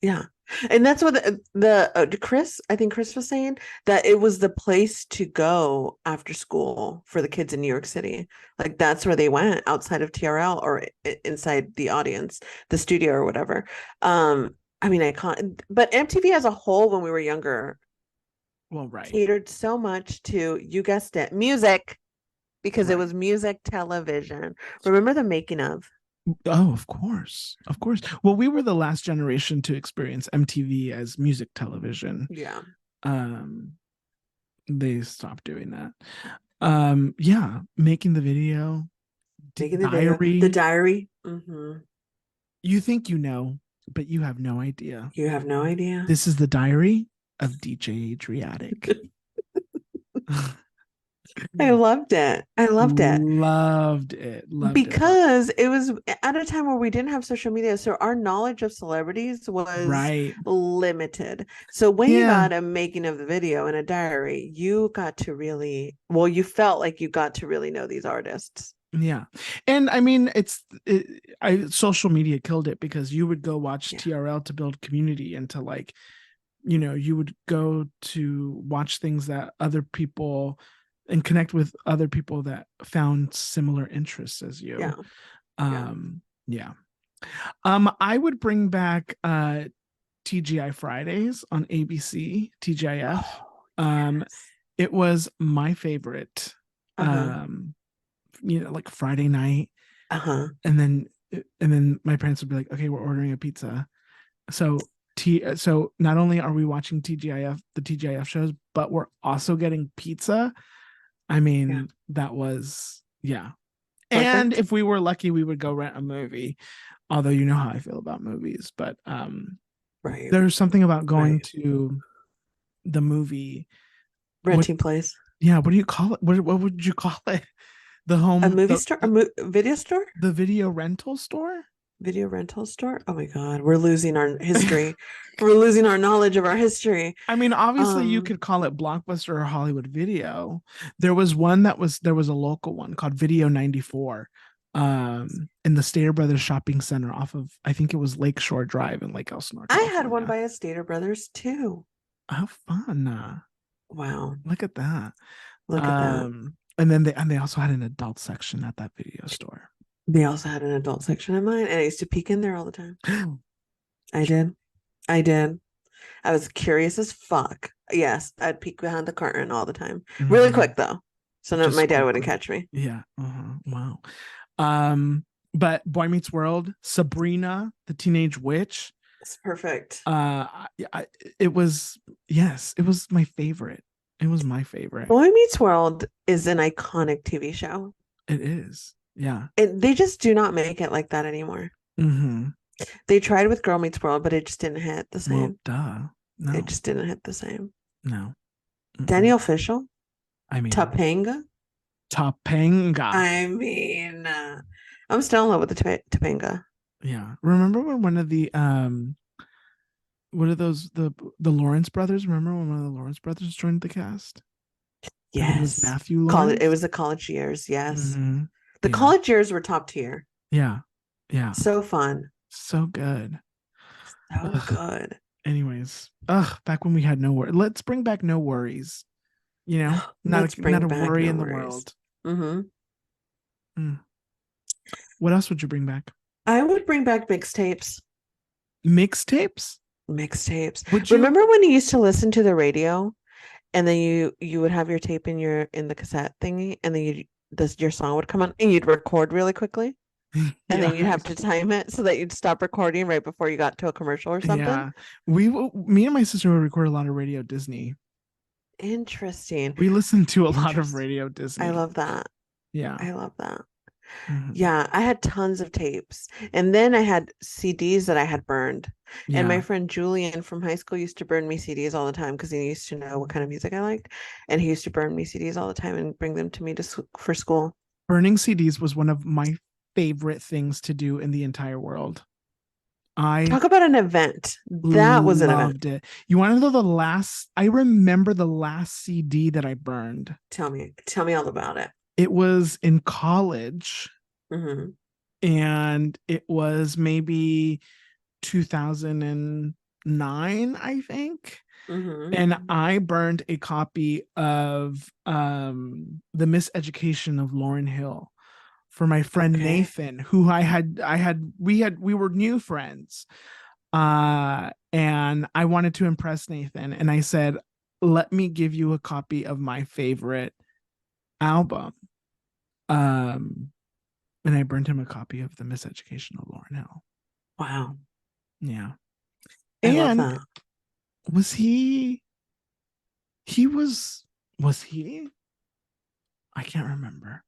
Yeah. And that's what the Chris, I think Chris was saying that it was the place to go after school for the kids in New York City. Like that's where they went outside of TRL or inside the audience, the studio or whatever. I mean, I can't, but MTV as a whole, when we were younger, Well, right. catered so much to, you guessed it, music, because it Right. was music television. Remember the making of? Oh, of course. Of course. Well, we were the last generation to experience MTV as music television. Yeah. Um, they stopped doing that. Yeah, making the video, Making the video, the diary. diary. Mm-hmm. You think you know, but you have no idea. You have no idea. This is the diary of DJ Adriatic. I loved it. I loved it Loved it. Loved it. because it was at a time where we didn't have social media. So our knowledge of celebrities was Right. limited. So when you Yeah. got a making of the video and a diary, you got to really, well, you felt like you got to really know these artists. Yeah. And I mean, social media killed it because you would go watch Yeah. TRL to build community and to like, you would go to watch things that other people and connect with other people that found similar interests as Yeah. you. Yeah. Yeah. I would bring back TGI Fridays on ABC, TGIF. Oh, Um, yes. it was my favorite. Uh-huh. Like Friday night, Uh-huh. and then my parents would be like, "Okay, we're ordering a pizza." So not only are we watching the TGIF shows, but we're also getting pizza. I Yeah. mean, that was yeah. And Perfect. if we were lucky, we would go rent a movie. Although you know how I feel about movies, but Right. there's something about going Right. to the movie. What Renting place. Yeah, what do you call it? What would you call it? The A home movie store? Video store? the video rental store? Video rental store? Oh my God, we're losing our history. We're losing our knowledge of our history. I mean, obviously you Um, could call it Blockbuster or Hollywood Video. There was a local one called Video 94 in the Stater Brothers Shopping Center off of, I think it was Lakeshore Drive in Lake Elsinore, I had one California. by a Stater Brothers too. How fun. Wow, Look at that. look at that. And then they also had an adult section at that video store. They also had an adult section in mine, and I used to peek in there all the time. I did. I did. I was curious as fuck. Yes, I'd peek behind the curtain all the time. Really Mhm. quick though, so that my Just dad wouldn't quickly. catch me. Yeah. Wow. But Boy Meets World, Sabrina, the Teenage Witch. It's perfect. It was, yes, it was my favorite. It was my favorite. Boy Meets World is an iconic TV show. It is. Yeah. They just do not make it like that anymore. Mm-hmm. They tried with Girl Meets World, but it just didn't hit the Well, same. duh. It No. just didn't hit the same. No. Mm-mm. Daniel Fishel, I mean, Topanga. Topanga. I mean, I'm still in love with the Topanga. Yeah. Remember when one of the what are those the Lawrence brothers? Remember when one of the Lawrence brothers joined the cast? I think it was Yes, Matthew college. It Lawrence. was the college years. Yes, Mm-hmm. the Yeah. college years were top tier. Yeah. Yeah. So fun, So good. so Ugh. good. Anyways, back when we had no worries. Let's bring back no worries. Let's Not bring a back worry No in the Worries. world. Mm-hmm. Mm. What else would you bring back? I would bring back mixtapes. Mixtapes? Mixtapes. Would you? Remember when you used to listen to the radio and then you would have your tape in the cassette thingy, and then your song would come on and you'd record really quickly, and then you'd Yeah. have to time it so that you'd stop recording right before you got to a commercial or something. Yeah. Me and my sister would record a lot of Radio Disney. Interesting. We listened to a lot of Interesting. Radio I Disney. love that. Yeah. I love that. Mhm. Yeah, I had tons of tapes. And then I had CDs that I had burned. And my Yeah. friend Julian from high school used to burn me CDs all the time because he used to know what kind of music I liked. And he used to burn me CDs all the time and bring them to me for school. Burning CDs was one of my favorite things to do in the entire world. I Talk about an event. That was an event. loved it. You want to know the last? I remember the last CD that I burned. Tell me all about it. It was in college, Hmm. and it was maybe 2009, I think. Hmm. And I burned a copy of The Miseducation of Lauryn Hill for my friend Okay. Nathan, who we were new friends. And I wanted to impress Nathan, and I said, let me give you a copy of my favorite album. Um and I burned him a copy of The Miseducation of Lauryn Hill. Wow. Yeah. I love And that. was he was he I can't remember.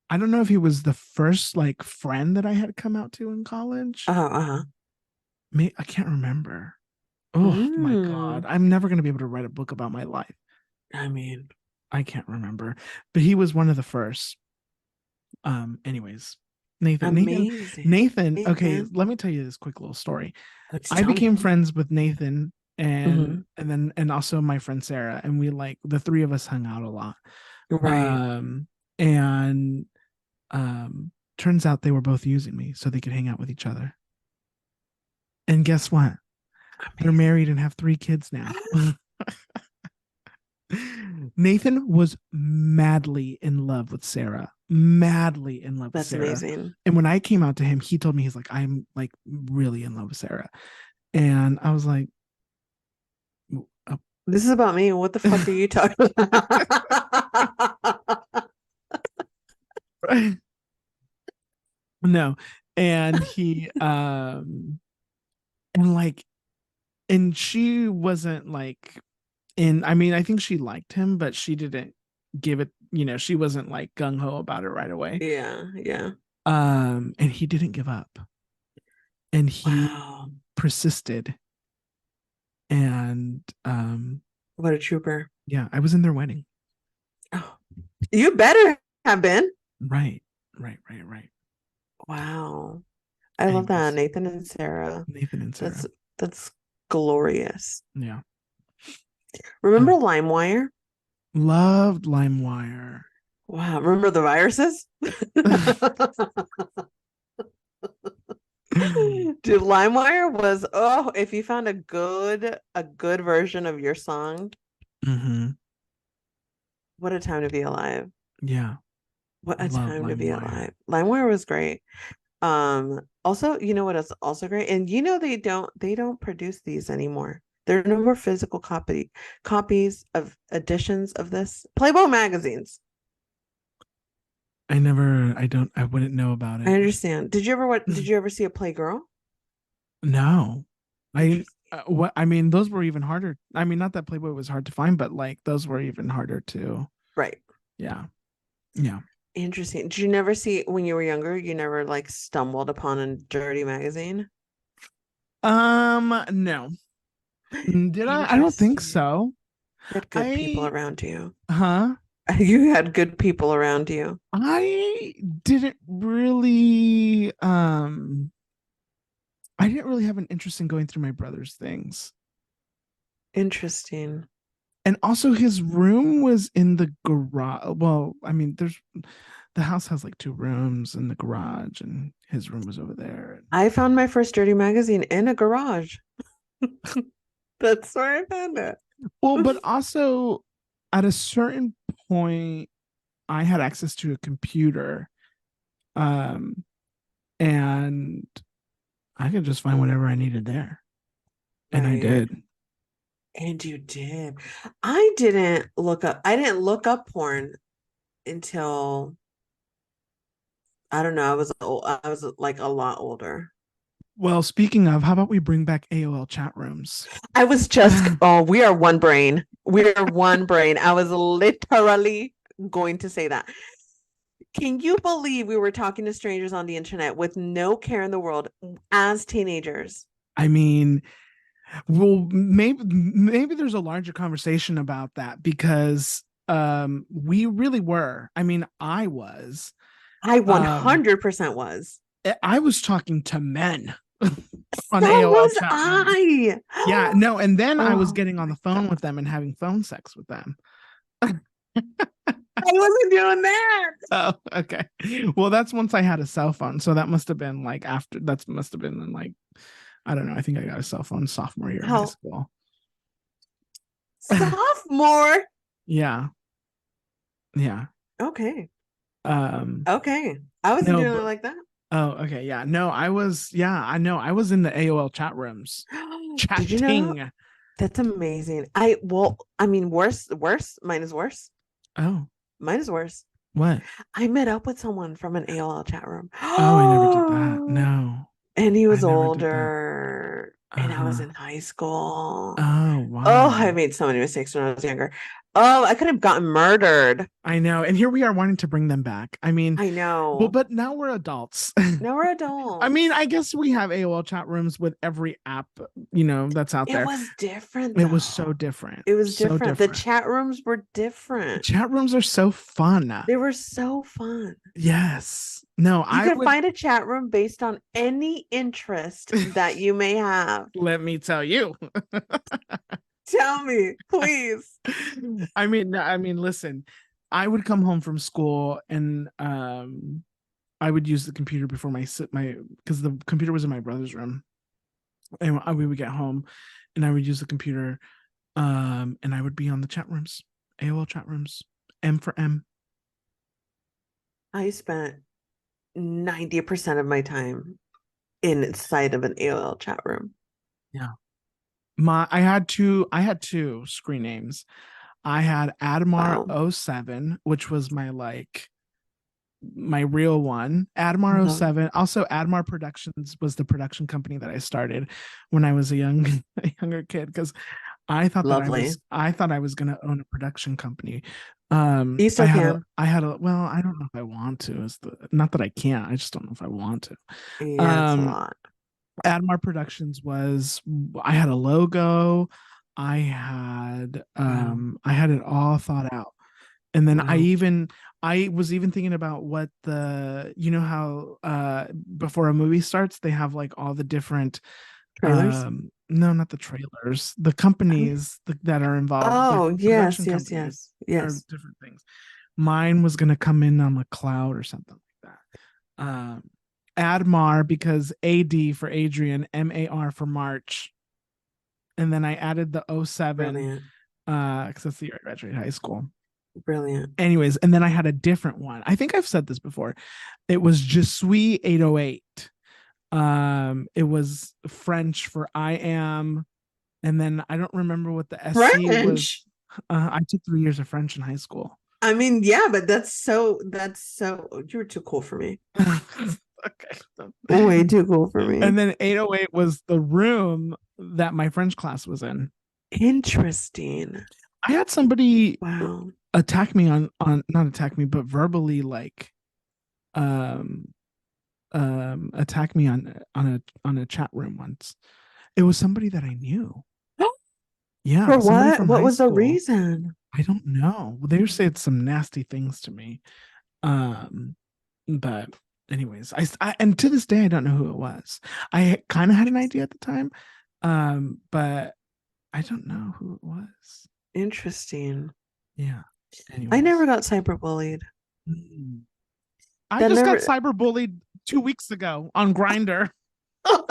I don't know if he was the first like friend that I had come out to in college. Uh-huh. I can't remember. Oh my God. Mm. I'm never going to be able to write a book about my life. I mean, I can't remember. But he was one of the first. Anyways, Nathan, Nathan, amazing. Nathan. Okay, Nathan. let me tell you this quick little story. Let's I tell me. became friends with Nathan Hmm. and also my friend Sarah, and we like the three of us hung out a lot. Right. Um and turns out they were both using me so they could hang out with each other. And guess what? They're Amazing. married and have three kids now. Nathan was madly in love with Sarah. Madly in love with That's Sarah. amazing. And when I came out to him, he told me he's like, I'm like really in love with Sarah. And I was like, uh, This is about me. What the fuck are you talking about? no. And and like and she wasn't like I mean, I think she liked him, but she didn't give it, she wasn't like gung ho about it right away. Yeah, yeah. And he didn't give up, and he Wow. persisted. And What a trooper. yeah, I was in their wedding. Oh, you better have been. Right, right, right, right. Wow. I love that. Anyways, Nathan and Sarah. Nathan and That's Sarah. that's glorious. Yeah. Remember Oh, LimeWire? loved LimeWire. Wow. Remember the viruses? Dude, LimeWire was, oh, if you found a good version of your song, Mm-hmm. what a time to be alive. Yeah, What a love time to be LimeWire. alive. LimeWire was great. Also, you know what is also great? And they don't produce these anymore. There are no more physical copies of editions of this. Playboy magazines. I wouldn't know about I it. understand. Did you ever see a Playgirl? No, I Interesting. what I mean, those were even harder. I mean, not that Playboy was hard to find, but like those were even harder to. Right. Yeah, yeah. Interesting. Did you never see when you were younger, you never like stumbled upon a dirty magazine? No. Did I? I don't think Interesting. so. You had good people I around you. huh? You had good people around you. I didn't really I didn't really have an interest in going through my brother's things. Interesting. And also his room was in the garage. Well, I mean, the house has like two rooms in the garage, and his room was over there. I found my first dirty magazine in a garage. That's where I found it. Well, but also at a certain point, I had access to a computer, um, and I could just find whatever I needed there, and I Right. did. And you did. I didn't look up porn until I don't know, I was like a lot older. Well, speaking of, how about we bring back AOL chat rooms? I was just, oh, we are one brain. We are one brain. I was literally going to say that. Can you believe we were talking to strangers on the internet with no care in the world as teenagers? I mean, well, maybe there's a larger conversation about that because we really were. I mean, I was. I Um 100% was. I was talking to men on So AOL was chat rooms. I. Yeah, no, and then I was Oh getting on my the phone God. with them and having phone sex with them. I wasn't doing that. Oh, okay. Well, that's once I had a cell phone. So that must have been like after that must have been in like I don't know. I think I got a cell phone sophomore year of high How school. sophomore. Yeah. Yeah. Okay. Um Okay. I wasn't no, doing it but like that. oh, okay. Yeah. No, I was I know. I was in the AOL chat rooms Did you know? chatting. That's amazing. I mean, worse. Mine is worse. Oh, Mine is worse. what? I met up with someone from an AOL chat room. Oh, I never did that. No. And he I was never did that. older, and I was Uh-huh. in high school. Oh, Oh, I wow. made so many mistakes when I was younger. Oh, I could have gotten murdered. I know. And here we are wanting to bring them back. I mean, I well, know. but now we're adults. Now we're I mean, I adults. guess we have AOL chat rooms with every app, that's out It there. was different It was so though. different. It was So different. The different. chat rooms were different. Chat rooms are so fun. They were so fun. Yes. No, You I can would find a chat room based on any interest that you may have. let me tell you. Tell me, please. I mean, no, I mean, listen, I would come home from school and I would use the computer before my because the computer was in my brother's room. And we would get home and I would use the computer and I would be on the chat rooms, AOL chat rooms, M for M. I spent 90% of my time inside of an AOL chat room. Yeah. I had two screen names. I had Admar Wow. oh 07, which was my real one. Admar oh Love, 07. Also, Admar Productions was the production company that I started when I was a younger kid because lovely. I thought I was gonna own a production company. You still can. I had a well, I don't know if I want to. Is the not that I can't, I just don't know if I want to. Yeah, it's a Um lot. Admar Productions was I had a logo, Wow. I had it all thought out. And then Wow. I was even thinking about what how before a movie starts they have like all the different Trailers? no, not the trailers, the Um, companies that are involved, the oh, yes, production yes, companies yes, are yes. different things. Mine was going to come in on the cloud or something like that. Admar because AD for Adrian, MAR for March, and then I added the oh 07 Brilliant. because that's the year I graduated high school. Brilliant. Anyways, and then I had a different one. I think I've said this before. It was Je suis 808. It was French for I am, and then I don't remember what the SC was. French. I took 3 years of French in high school. I mean, yeah, but that's so, you're too cool for me. Okay. Way too cool for me. And then 808 was the room that my French class was in. Interesting. I had somebody Wow. attack me on not attack me, but verbally like um attack me on a chat room once. It was somebody that I knew. Yeah, For somebody what? from What high was the school. reason? I don't know. They said some nasty things to me. Um, but anyways, and to this day I don't know who it was. I kind of had an idea at the time, but I don't know who it was. Interesting. Yeah. I never Anyways, got cyberbullied. mm. I That just got never. cyberbullied 2 weeks ago on Grinder. Oh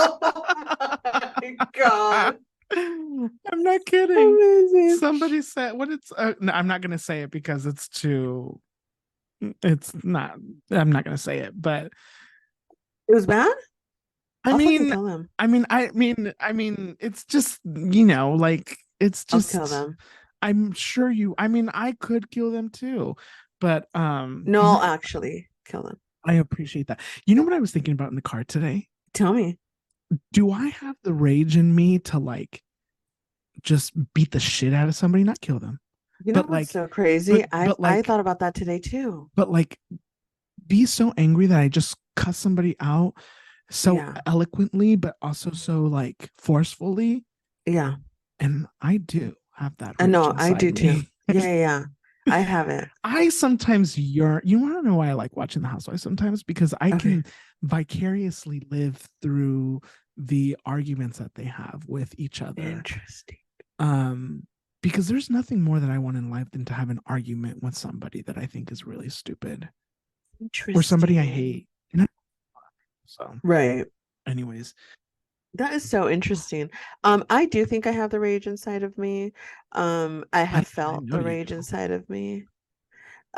my God. I'm not kidding. Amazing. Somebody said what it's no, I'm not gonna say it because it's not I'm not gonna say it, but It was bad? I I'll fucking mean kill them. it's just like it's I'll kill just them. I mean I could kill them too, but No, I'll actually kill them. I appreciate that. You know what I was thinking about in the car today? Tell me. Do I have the rage in me to like just beat the shit out of somebody, not kill them, You know but what's like so but crazy? I but I like thought about that today too. but like be so angry that I just cuss somebody out so Yeah. eloquently, but also so like forcefully. Yeah. And I do have that I rage know, I inside do too. me. Yeah, yeah, yeah. I have it. I sometimes yearn. You want to know why I like watching The Housewives sometimes? Because I Okay. can vicariously live through the arguments that they have with each other. Interesting. Um, because there's nothing more that I want in life than to have an argument with somebody that I think is really stupid or somebody I Interesting. hate. You know? So, Right. anyways, That is so interesting. I do think I have the rage inside of me. I I have I felt know the you rage do. inside of me.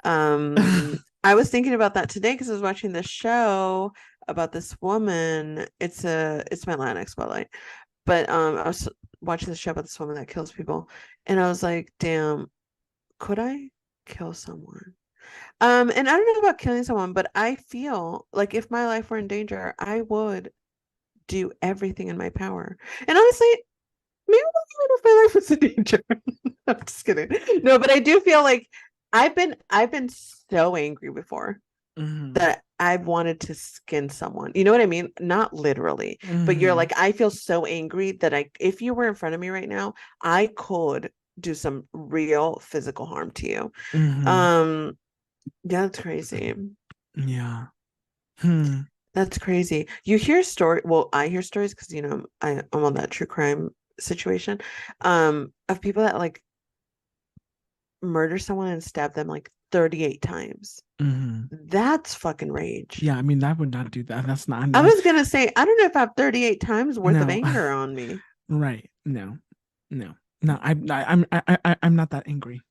I was thinking about that today because I was watching this show about this woman. It's my Atlantic Spotlight, but I was watching the show about this woman that kills people, and I was like, damn, could I kill someone? And I don't know about killing someone, but I feel like if my life were in danger, I would do everything in my power. And honestly, maybe if my life was in danger. I'm just kidding. No, but I do feel like I've been so angry before Mhm. that I've wanted to skin someone. You know what I mean? Not literally, but you're Mhm. like, I feel so angry that if you were in front of me right now, I could do some real physical harm to you. Mhm. Um, yeah, that's crazy. Yeah. Hmm. That's crazy. You hear story. Well, I hear stories because I'm on that true crime situation, of people that like murder someone and stab them like 38 times. Mhm. That's fucking rage. Yeah, I mean, I would not do that. That's not I enough. was gonna say, I don't know if I have 38 times worth of No. anger on me. Right. No. No. No, I'm not that angry.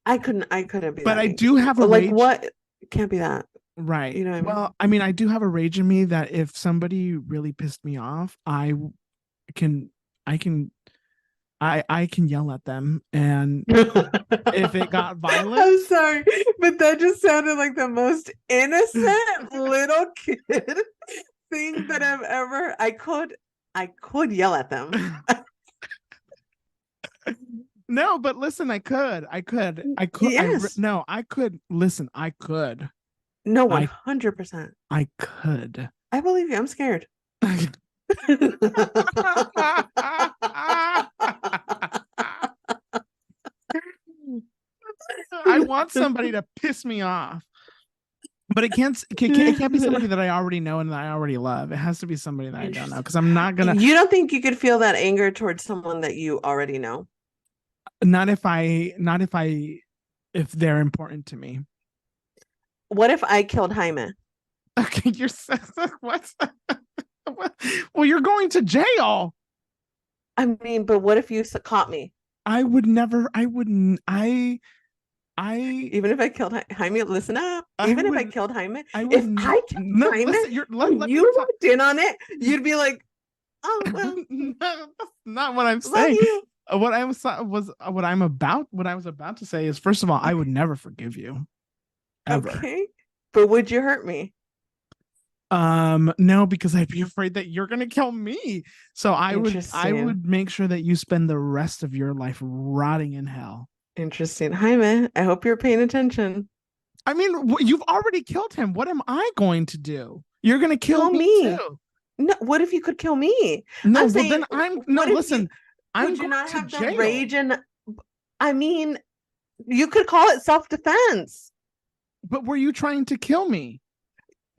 I couldn't be But that I angry. do have a Like rage. what? Can't be that. Right. You know what I mean? Well, I mean, I do have a rage in me that if somebody really pissed me off, can I can I can yell at them, and if it got violent, I'm sorry, but that just sounded like the most innocent little kid thing that I've ever. I could yell at them. no, but listen, Yes. no, I could listen, No, I 100%. I could. I believe you. I'm scared. I want somebody to piss me off, but it can't be somebody that I already know and that I already love. It has to be somebody that I don't know Interesting. because I'm not gonna. You don't think you could feel that anger towards someone that you already know? If they're important to me. What if I killed Jaime? Okay, you're what? Well, you're going to jail. I mean, but what if you caught me? I would never. I wouldn't. I. Even if I killed Jaime, listen up. I Even if I would. killed Jaime, I would. if I No, killed Jaime listen. and Let me you talk. walked in on it, you'd be like, "Oh well, No, that's not what I'm love saying. you." What I was about to say is, first of all, I would never forgive you ever. Okay, but would you hurt me? No, because I'd be afraid that you're gonna kill me. So I Interesting. would make sure that you spend the rest of your life rotting in hell. Interesting. Jaime, I hope you're paying attention. I mean, you've already killed him. What am I going to do? You're gonna kill Kill me me. too. No, what if you could kill me? No, I'm well saying, then I'm no. what if you Listen, I'm would you going not to have that jail. rage? And I mean, you could call it self-defense. But were you trying to kill me?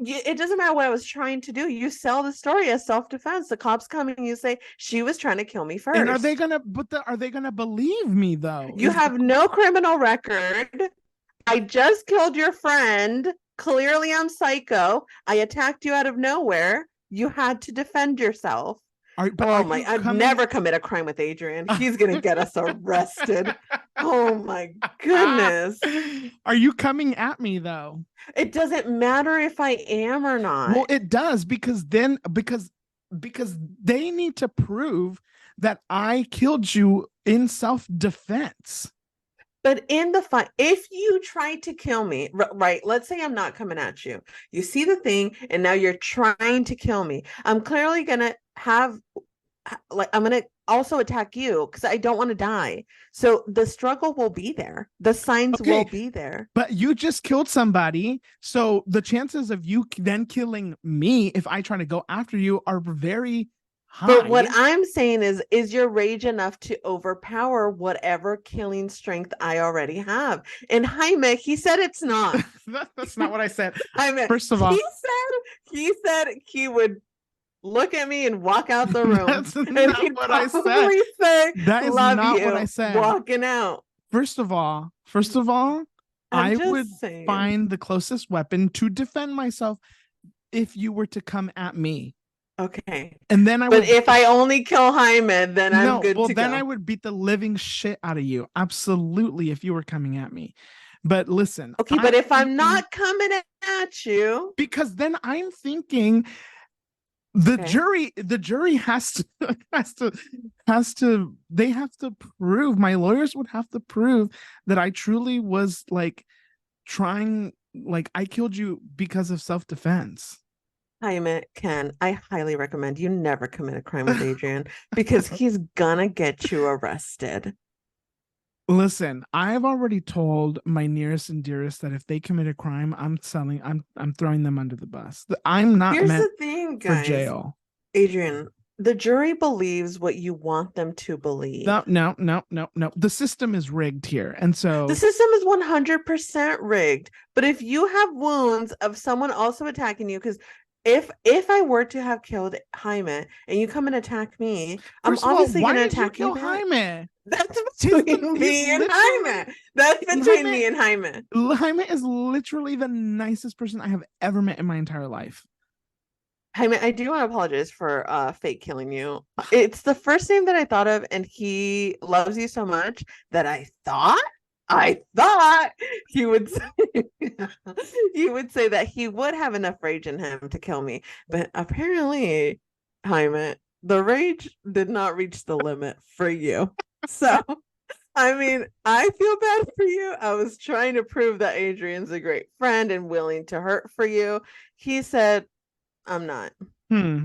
It doesn't matter what I was trying to do. You sell the story as self-defense. The cops come and you say she was trying to kill me And first. are they gonna believe me though? You Is the have no criminal record. I just killed your friend. Clearly, I'm psycho. I attacked you out of nowhere. You had to defend yourself. are Oh my, you I'd coming? never commit a crime with Adrian. He's going to get us arrested. Oh my goodness. Are you coming at me though? It doesn't matter if I am or Well, not. it does because they need to prove that I killed you in self-defense. But in the fight, if you try to kill me, right? Let's say I'm not coming at you. You see the thing, and now you're trying to kill me. I'm clearly going to have like I'm gonna also attack you because I don't want to die. So the struggle will be there. The signs will Okay, be there. but you just killed somebody, so the chances of you then killing me if I try to go after you are very But what high. I'm saying is your rage enough to overpower whatever killing strength I already have? And Jaime, he said it's not. That's not what I said. Jaime, First of all, he said he would look at me and walk out the room. that's And not he'd what I said. probably say, That is love not what I you, said. walking out. First of all, I'm I would just saying. find the closest weapon to defend myself if you were to come at me. Okay. And then I But would if I only kill Jaime, then I'm no, good well to then I go. would beat the living shit out of you. Absolutely, if you were coming at me. But listen, Okay, I'm but if I'm thinking not coming at you, because then I'm thinking the okay. jury has to they have to prove, my lawyers would have to prove that I truly was like trying, like I killed you because of self-defense. Jaime, Ken, I highly recommend you never commit a crime with Adrian because he's gonna get you arrested. Listen, I've already told my nearest and dearest that if they commit a crime, I'm throwing them under the bus. I'm not Here's meant the thing, for guys. jail. Adrian, the jury believes what you want them to believe. No, no, no, no, no. The system is rigged here. And The so system is 100% rigged. But if you have wounds of someone also attacking you, because if I were to have killed Jaime and you come and attack me, I'm first of all, obviously why gonna did you attack you kill back. Jaime? That's He's between he's me and literally Jaime. That's between Jaime me and Jaime. Jaime is literally the nicest person I have ever met in my entire life. Jaime, I do want to apologize for fake killing you. It's the first name that I thought of, and he loves you so much that I thought he would say he would say that he would have enough rage in him to kill me. But apparently, Jaime, the rage did not reach the limit for you. So I mean, I feel bad for you. I was trying to prove that Adrian's a great friend and willing to hurt for you. He said, I'm not. Hmm.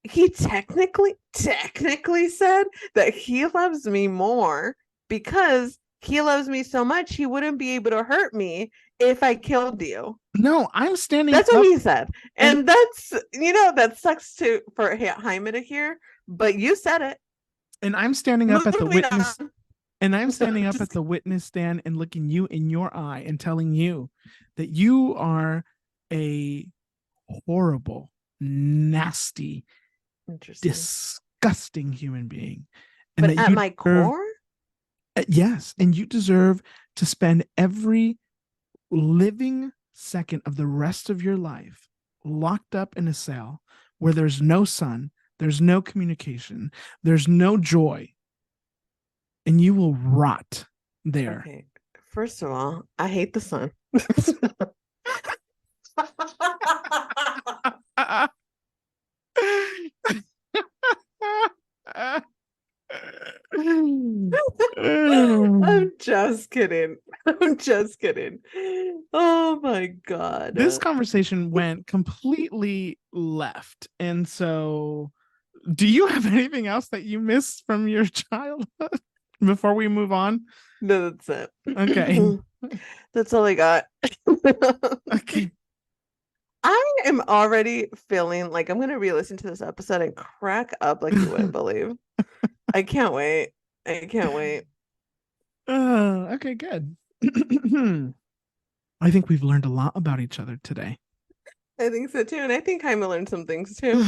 He technically said that he loves me more because he loves me so much he wouldn't be able to hurt me if I killed you. No, I'm standing That's what up he said. and And that's, that sucks for Jaime to hear, but you said it. I'm standing up at the Moving witness on. and I'm standing up at Just the witness stand and looking you in your eye and telling you that you are a horrible, nasty, interesting. disgusting human being. And But that at you my deserve, core, yes, and you deserve to spend every living second of the rest of your life locked up in a cell where there's no sun, there's no communication, there's no joy, and you will rot there. okay. First of all, I hate the sun. I'm just kidding. I'm just kidding. Oh my This God. conversation went completely left. And so, do you have anything else that you missed from your childhood before we move on? No, that's it. Okay. That's all I got. Okay. I am already feeling like I'm gonna re-listen to this episode and crack up like you wouldn't believe. I can't wait. I can't wait. Okay, good. I think we've learned a lot about each other today. I think so too. And I think Jaime learned some things too.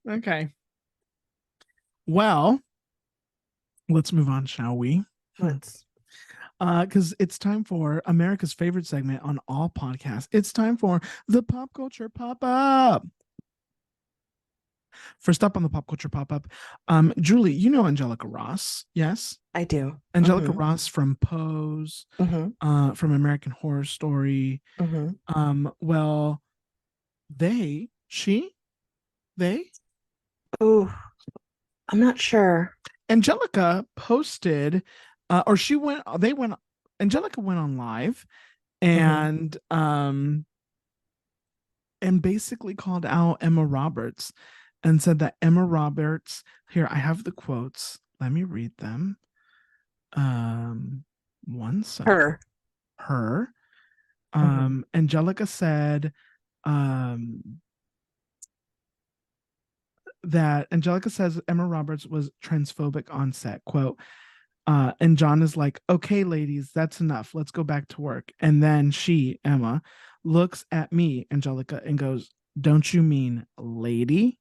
Okay. Well, let's move on, shall we? Let's Because it's time for America's favorite segment on all podcasts. It's time for the pop culture pop up. First up on the pop culture pop up, Julie, you know Angelica Ross, yes? I do. Angelica Ross from Pose, from American Horror Story. Well, they, she, they, Oh, I'm not sure. Angelica posted, or she went, they went, Angelica went on live Mm-hmm. and basically called out Emma Roberts and said that Emma Roberts, here I have the quotes. Let me read them. Um, one second. Her. Her. Mm-hmm. Angelica said um that Angelica says Emma Roberts was transphobic on set. Quote, and John is like, okay, ladies, that's enough. Let's go back to work. And then she, Emma, looks at me, Angelica, and goes, don't you mean lady?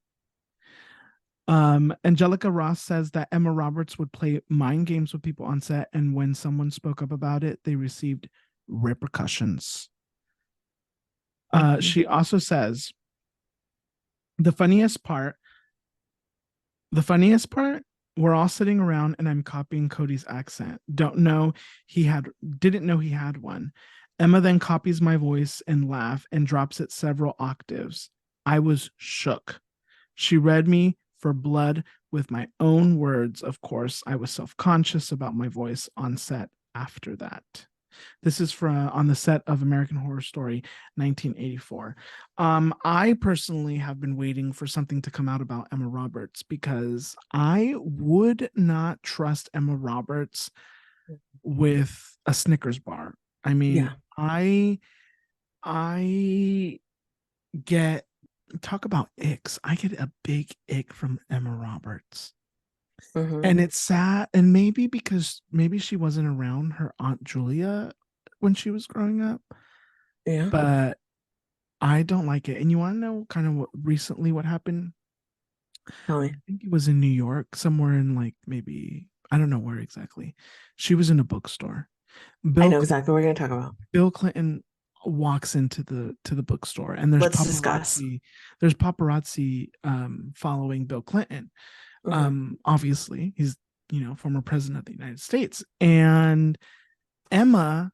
Angelica Ross says that Emma Roberts would play mind games with people on set, and when someone spoke up about it, they received repercussions. Mm-hmm. She also says the funniest part, the funniest part, we're all sitting around and I'm copying Cody's accent. Didn't know he had one. Emma then copies my voice and laugh and drops it several octaves. I was shook. She read me for blood with my own words. Of course, I was self-conscious about my voice on set after that. This is from on the set of American Horror Story 1984. I personally have been waiting for something to come out about Emma Roberts because I would not trust Emma Roberts with a Snickers bar. I mean, Yeah. I get talk about icks. I get a big ick from Emma Roberts. Mm-hmm. And it's sad. And maybe because maybe she wasn't around her Aunt Julia when she was growing up, Yeah. but I don't like it. And you want to know kind of what happened? Tell me. I think it was in New York, somewhere in like maybe I don't know where exactly. She was in a bookstore. I Bill know exactly what we're going to talk about. Bill Clinton walks into the bookstore and Let's discuss. there's paparazzi following Bill Clinton. Mm-hmm. Obviously he's former president of the United States, and Emma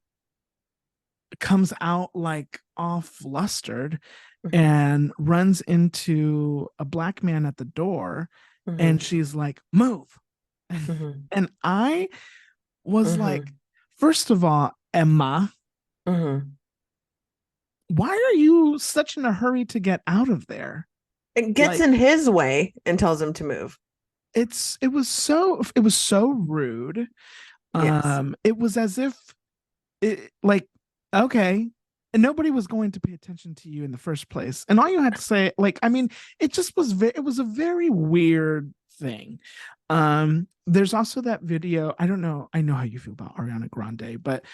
comes out like all flustered Mm-hmm. and runs into a black man at the door, Mm-hmm. and she's like, move. Mm-hmm. And I was like, Mm-hmm. first of all, Emma, Mm-hmm. why are you such in a hurry to get out of there? It gets Like, in his way and tells him to move. it was so rude. Yes. It was as if like, okay, and nobody was going to pay attention to you in the first place, and all you had to say, like, I mean, it was a very weird thing. There's also that video. I don't know, I know how you feel about Ariana Grande, but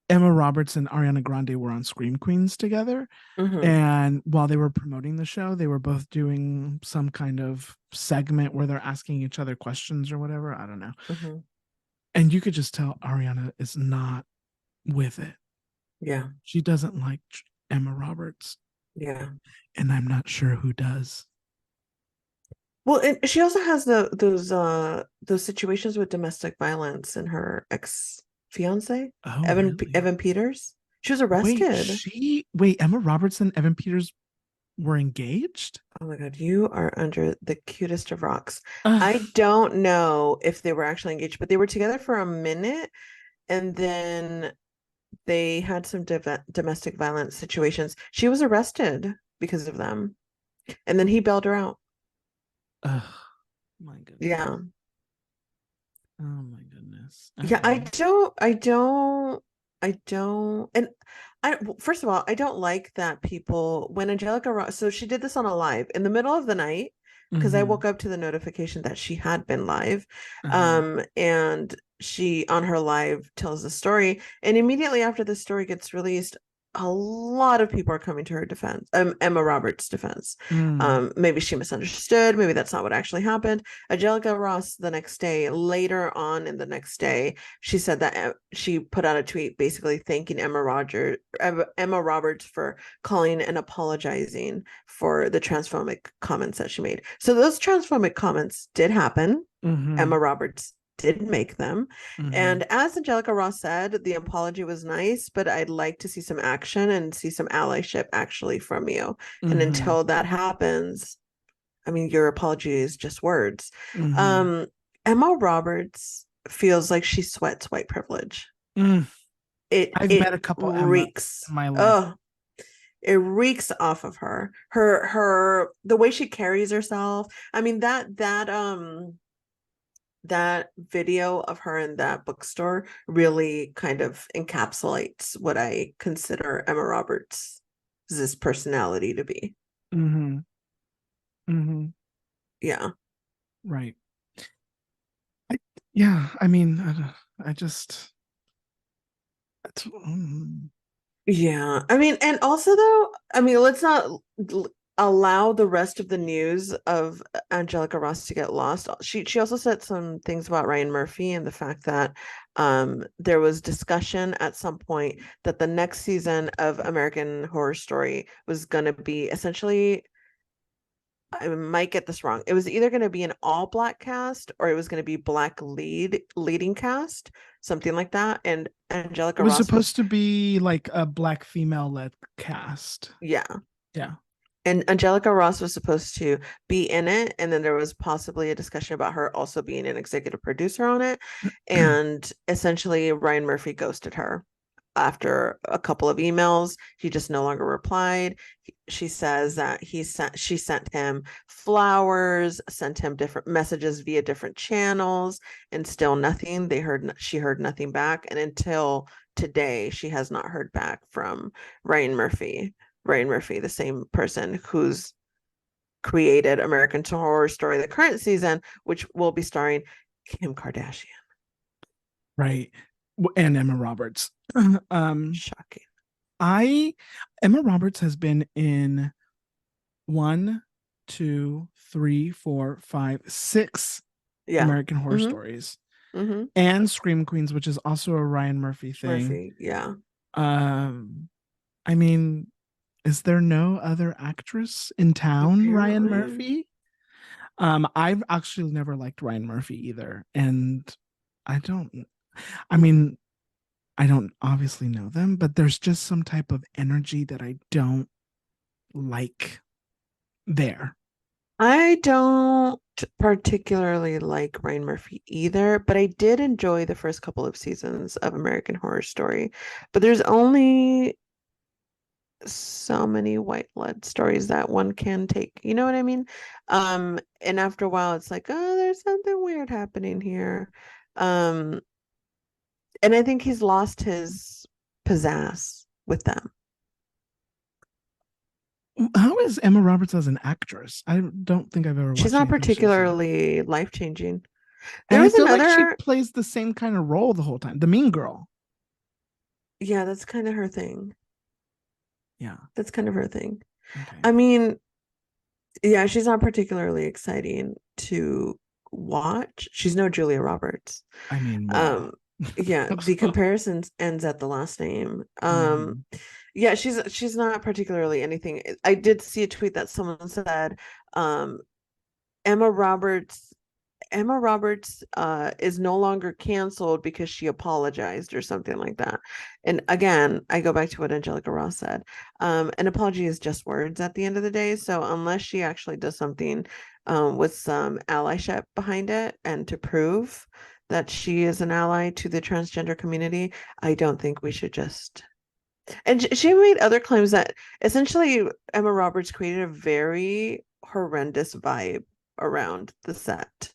Emma Roberts and Ariana Grande were on Scream Queens together, Mm-hmm. and while they were promoting the show, they were both doing some kind of segment where they're asking each other questions or whatever, I don't know. Mm-hmm. And you could just tell Ariana is not with it. Yeah. She doesn't like Emma Roberts, Yeah. and I'm not sure who does. Well, and she also has those situations with domestic violence in her ex fiance, Oh, really? Evan Peters. She was arrested. Emma Roberts and Evan Peters were engaged? Oh my God, you are under the cutest of rocks. I Ugh. don't know if they were actually engaged, but they were together for a minute, and then they had some domestic violence situations. She was arrested because of them, and then he bailed her out. Ugh. My goodness. Yeah. Oh my goodness. Yeah, I Okay. don't, I don't, I don't, and first of all, I don't like that people, when Angelica Ross, so she did this on a live in the middle of the night, because I Mm-hmm. woke up to the notification that she had been live. Uh-huh. And she, on her live, tells the story. And immediately after the story gets released, a lot of people are coming to her defense, Emma Roberts' defense. Mm. Maybe she misunderstood. Maybe that's not what actually happened. Angelica Ross, the next day, later on in the next day, she said that she put out a tweet basically thanking Emma Roberts for calling and apologizing for the transphobic comments that she made. So those transphobic comments did happen. Mm-hmm. Emma Roberts did make them. Mm-hmm. And as Angelica Ross said, the apology was nice, but I'd like to see some action and see some allyship actually from you. And Mm-hmm. until that happens, I mean, your apology is just words. Mm-hmm. Um, Emma Roberts feels like she sweats white privilege. Mm. It I've met it a couple Emmas reeks. in my life. Oh, it reeks off of her. Her the way she carries herself. I mean that video of her in that bookstore really kind of encapsulates what I consider Emma Roberts' this personality to be. Mm-hmm. Mm-hmm. Yeah. Right. Yeah. I mean, I just. Yeah. I mean, and also though, I mean, let's not allow the rest of the news of Angelica Ross to get lost. She also said some things about Ryan Murphy and the fact that there was discussion at some point that the next season of American Horror Story was going to be essentially, I might get this wrong. It was either going to be an all black cast or it was going to be black leading cast, something like that. And It Angelica was Ross was, supposed to be like a black female led cast. yeah. Yeah. And Angelica Ross was supposed to be in it, and then there was possibly a discussion about her also being an executive producer on it. And essentially, Ryan Murphy ghosted her after a couple of emails. He just no longer replied. She says that she sent him flowers, sent him different messages via different channels, and still nothing. She heard nothing back, and until today, she has not heard back from Ryan Murphy. Ryan Murphy, the same person who's created American Horror Story, the current season, which will be starring Kim Kardashian. Right. And Emma Roberts. um, Shocking. I Emma Roberts has been in one, two, three, four, five, six Yeah. American Horror Mm-hmm. Stories Mm-hmm. and Scream Queens, which is also a Ryan Murphy thing. Murphy. Yeah. Um, I mean, is there no other actress in town, Ryan Apparently. Murphy? I've actually never liked Ryan Murphy either, and I don't. I mean, I don't obviously know them, but there's just some type of energy that I don't like there. I don't particularly like Ryan Murphy either, but I did enjoy the first couple of seasons of American Horror Story. But there's only so many white blood stories that one can take. You know what I mean? And after a while it's like, oh, there's something weird happening here. Um, and I think he's lost his pizzazz with them. How is Emma Roberts as an actress? I don't think I've ever She's watched not anything she's in. particularly life-changing. And There I was feel like she another, plays the same kind of role the whole time. The mean girl. yeah, that's kind of her thing. Yeah. That's kind of her thing. Okay. I mean, yeah, she's not particularly exciting to watch. She's no Julia Roberts. I mean, well. Um, yeah, the comparisons ends at the last name. Mhm. Yeah, she's not particularly anything. I did see a tweet that someone said, um, Emma Roberts Emma Roberts is no longer canceled because she apologized or something like that. And again, I go back to what Angelica Ross said. An apology is just words at the end of the day. So unless she actually does something with some allyship behind it and to prove that she is an ally to the transgender community, I don't think we should just. And she made other claims that essentially Emma Roberts created a very horrendous vibe around the set.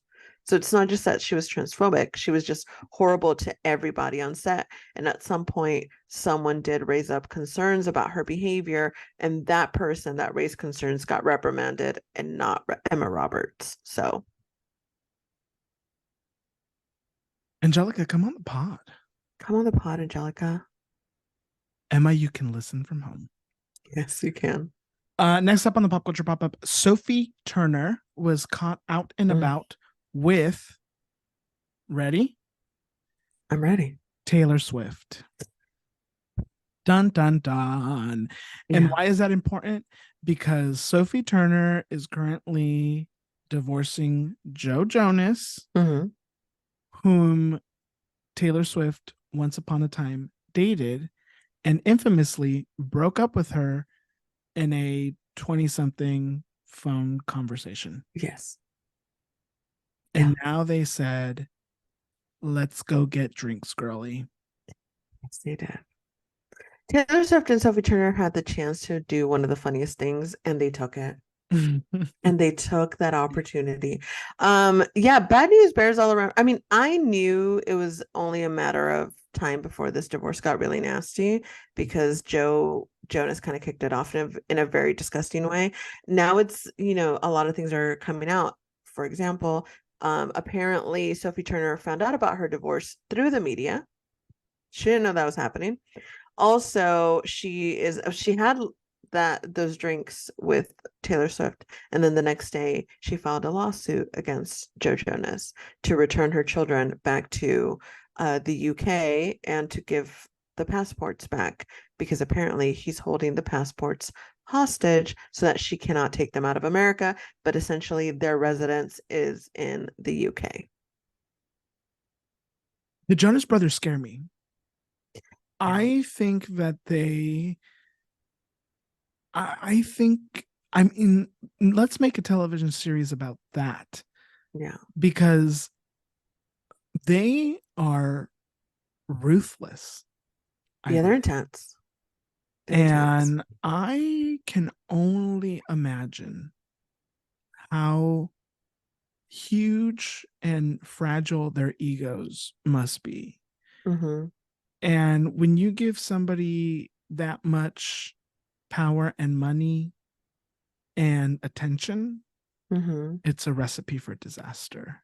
So it's not just that she was transphobic, she was just horrible to everybody on set. And at some point, someone did raise up concerns about her behavior, and that person that raised concerns got reprimanded and not Emma Roberts. So Angelica, come on the pod. come on the pod, Angelica. Emma, you can listen from home. Yes, you can. Next up on the pop culture pop up, Sophie Turner was caught out and Mm, about with, ready? I'm ready. Taylor Swift. Dun dun dun. And Yeah. why is that important? Because Sophie Turner is currently divorcing Joe Jonas, Mm-hmm. whom Taylor Swift once upon a time dated and infamously broke up with her in a 20 something phone conversation. Yes. Yeah. And now they said, let's go get drinks, girly. Yes, they did. Taylor Swift and Sophie Turner had the chance to do one of the funniest things, and they took it. And they took that opportunity. Yeah, bad news bears all around. I mean, I knew it was only a matter of time before this divorce got really nasty because Joe Jonas kind of kicked it off in a very disgusting way. Now it's, a lot of things are coming out. For example, apparently Sophie Turner found out about her divorce through the media. She didn't know that was happening. Also, she had those drinks with Taylor Swift, and then the next day she filed a lawsuit against Joe Jonas to return her children back to the UK and to give the passports back because apparently he's holding the passports hostage so that she cannot take them out of America, but essentially their residence is in the UK. The Jonas Brothers scare me. Yeah. I think that I think, I'm in, let's make a television series about that Yeah. because they are ruthless, I Yeah, they're believe. intense. They're intense. And I can only imagine how huge and fragile their egos must be. Mm-hmm. And when you give somebody that much power and money and attention, Mm-hmm. it's a recipe for disaster.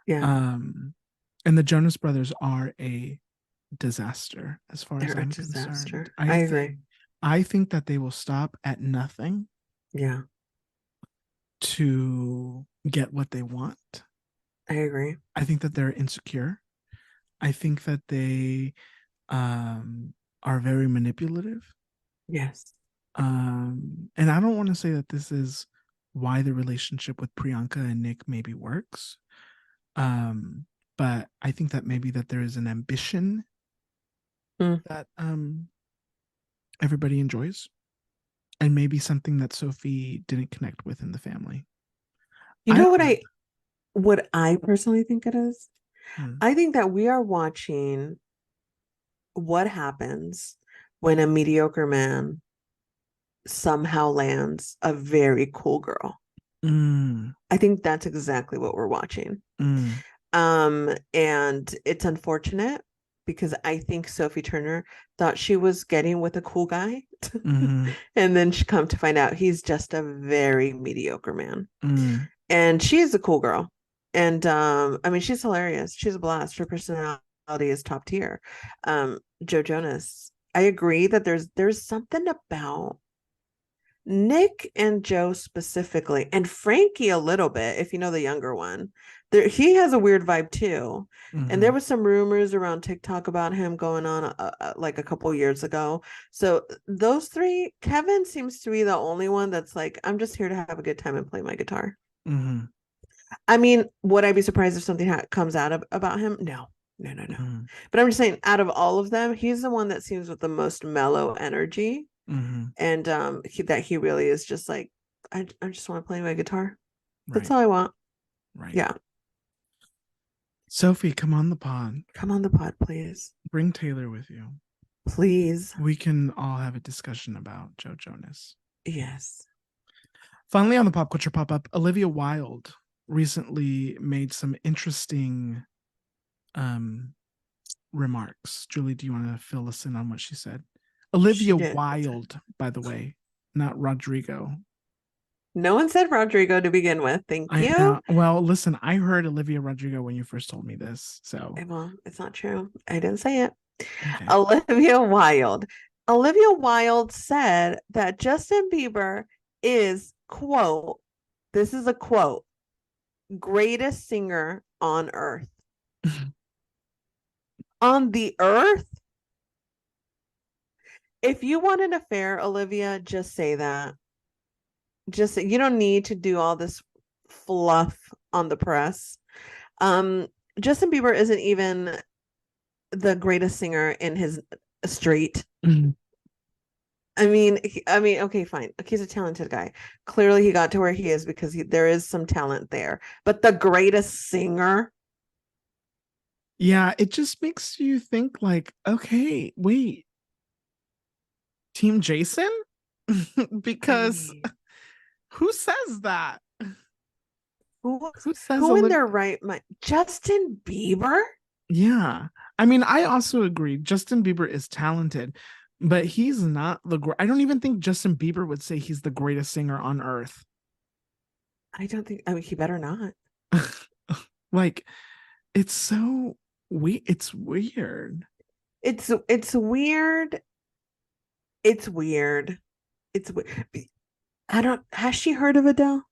Yeah, Um, and the Jonas Brothers are a disaster as far as they're a I'm concerned. disaster. I agree. I think that they will stop at nothing Yeah, to get what they want. I agree. I think that they're insecure. I think that they are very manipulative. Yes. And I don't want to say that this is why the relationship with Priyanka and Nick maybe works. Um, but I think that maybe that there is an ambition Mm. that everybody enjoys, and maybe something that Sophie didn't connect with in the family. You I know don't know. what I personally think it is? Hmm. I think that we are watching what happens when a mediocre man somehow lands a very cool girl. Mm, I think that's exactly what we're watching. mm, And it's unfortunate because I think Sophie Turner thought she was getting with a cool guy. mm, And then she come to find out he's just a very mediocre man. mm, And she's a cool girl. And I mean, she's hilarious. She's a blast. Her personality is top tier. Joe Jonas. I agree that there's something about Nick and Joe specifically, and Frankie a little bit, if you know the younger one. There, he has a weird vibe too. And there mm, was some rumors around TikTok about him going on like a couple years ago. So those three, Kevin seems to be the only one that's like, I'm just here to have a good time and play my guitar. mm, I mean, would I be surprised if something comes out about him? No, no, no, no. mm, But I'm just saying, out of all of them, he's the one that seems with the most mellow energy, mm. and that he really is just like, I just want to play my guitar. That's Right, all I want. right. Yeah, Sophie, come on the pod. come on the pod, please, Bring Taylor with you. please. We can all have a discussion about Joe Jonas. Yes. Finally, on the pop culture pop up, Olivia Wilde recently made some interesting um, remarks. Julie, do you want to fill us in on what she said? She Olivia did. Wilde, by the way, not Rodrigo. No one said Rodrigo to begin with. Thank I you. know. Well, listen, I heard Olivia Rodrigo when you first told me this. So, Well, it's not true. I didn't say it. okay. Olivia Wilde. Olivia Wilde said that Justin Bieber is, quote, this is a quote, greatest singer on earth. On the earth? If you want an affair, Olivia, just say that. Just you don't need to do all this fluff on the press. Um, Justin Bieber isn't even the greatest singer in his street. I mean, okay, fine. He's a talented guy. Clearly, he got to where he is because there is some talent there. But the greatest singer, Yeah, it just makes you think like, okay, wait, Team Jason? I Because mean, who says that? who Who says who in Olivia? their right mind? Justin Bieber? Yeah. I mean, I also agree. Justin Bieber is talented, but he's not I don't even think Justin Bieber would say he's the greatest singer on earth. I don't think. I mean, he better not. Like, it's so it's weird. It's weird. It's weird. It's weird. I don't. Has she heard of Adele?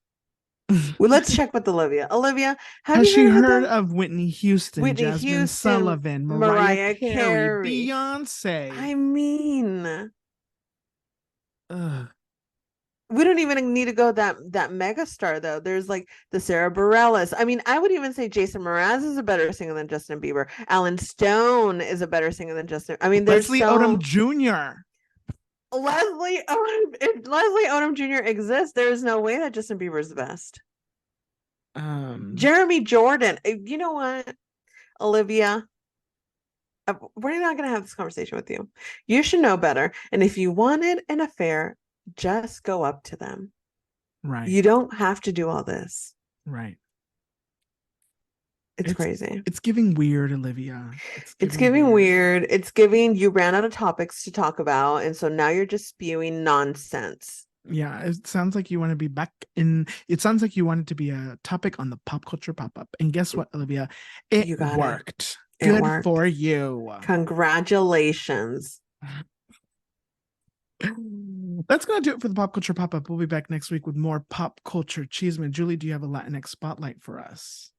Well, let's check with Olivia. Olivia, have Has you she heard of heard Adele? of Whitney Houston, Whitney Jasmine Houston, Sullivan, Mariah Mariah Carey, Carey. Beyonce? I mean, Ugh. we don't even need to go that mega star though. There's like the Sarah Bareilles. I mean, I would even say Jason Mraz is a better singer than Justin Bieber. Alan Stone is a better singer than Justin. I mean, there's Leslie Odom so Jr. Leslie Odom. If Leslie Odom Jr. exists, there is no way that Justin Bieber is the best. Um, Jeremy Jordan. You know what, Olivia? We're not going to have this conversation with you. You should know better. And if you wanted an affair, just go up to them. right, You don't have to do all this. right. It's It's crazy. it's giving weird, Olivia. It's It's giving giving weird. weird. It's giving you ran out of topics to talk about. And so now you're just spewing nonsense. Yeah, it sounds like you want to be back in. It sounds like you want it to be a topic on the pop culture pop up. And guess what, Olivia? It You got it. worked. It Good worked. for you. Congratulations. That's going to do it for the pop culture pop up. We'll be back next week with more pop culture chisme. Julie, do you have a Latinx spotlight for us?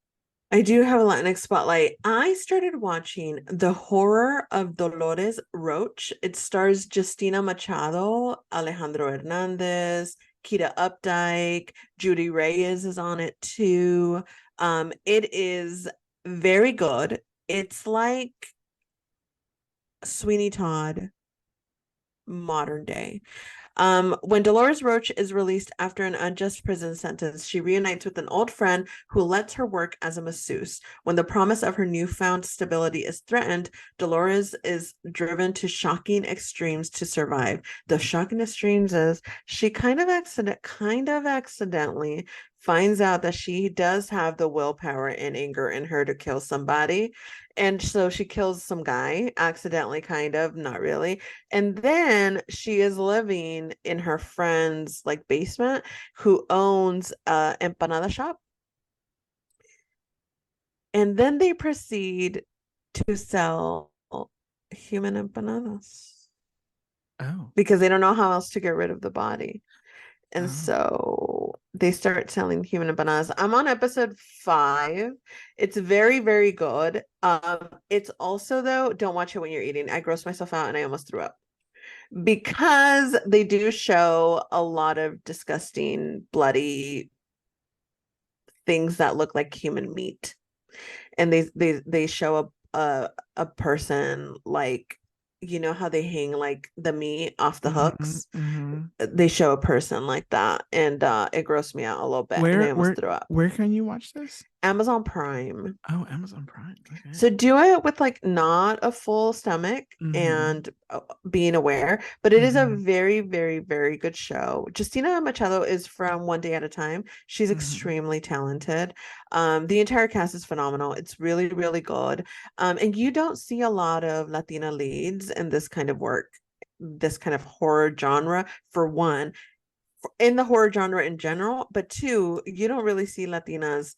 I do have a Latinx spotlight. I started watching The Horror of Dolores Roach. It stars Justina Machado, Alejandro Hernandez, Kita Updike, Judy Reyes is on it too. It is very good. It's like Sweeney Todd modern day. When Dolores Roach is released after an unjust prison sentence, she reunites with an old friend who lets her work as a masseuse. When the promise of her newfound stability is threatened, Dolores is driven to shocking extremes to survive. The shocking extremes is she kind of accidentally finds out that she does have the willpower and anger in her to kill somebody. And so she kills some guy accidentally, kind of, not really. And then she is living in her friend's like basement who owns a empanada shop. And then they proceed to sell human empanadas Oh, because they don't know how else to get rid of the body. And oh. so they start selling human empanadas. I'm on episode 5. It's very, very good. It's also though, don't watch it when you're eating. I grossed myself out and I almost threw up because they do show a lot of disgusting, bloody things that look like human meat, and they show a person like you know how they hang like the meat off the Mm-hmm, hooks. mm-hmm. They show a person like that, and it grossed me out a little bit, and I Where, almost where, threw up. where can you watch this? Amazon Prime. Oh, Amazon Prime. Okay. So do it with like not a full stomach Mm-hmm, and being aware, but it is a mm-hmm, very, very, very good show. Justina Machado is from One Day at a Time. She's mm-hmm. extremely talented. The entire cast is phenomenal. It's really, really good. And you don't see a lot of Latina leads in this kind of work, this kind of horror genre, for one, in the horror genre in general, but two, you don't really see Latinas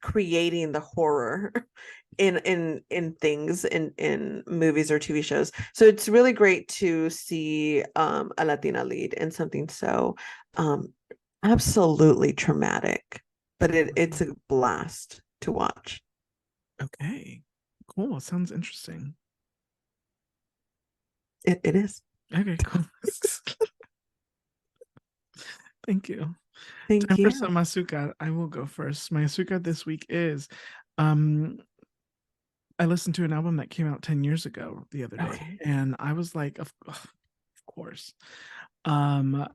creating the horror in things in movies or TV shows. So it's really great to see a Latina lead in something so um absolutely traumatic, but it's a blast to watch. Okay. Cool. Sounds interesting. It is. Okay, cool. Thank you. Thank Time for you. some asuka. I will go first. My asuka this week is um I listened to an album that came out 10 years ago the other day, Okay. and I was like, of course. Um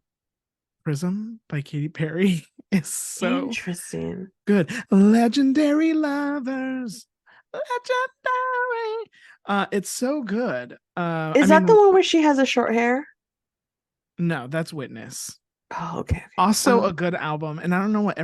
Prism by Katy Perry is so Interesting. good. Legendary lovers. Legendary. It's so good. Is that the one where she has a short hair? No, that's Witness. Oh, okay. Also a good album, and I don't know what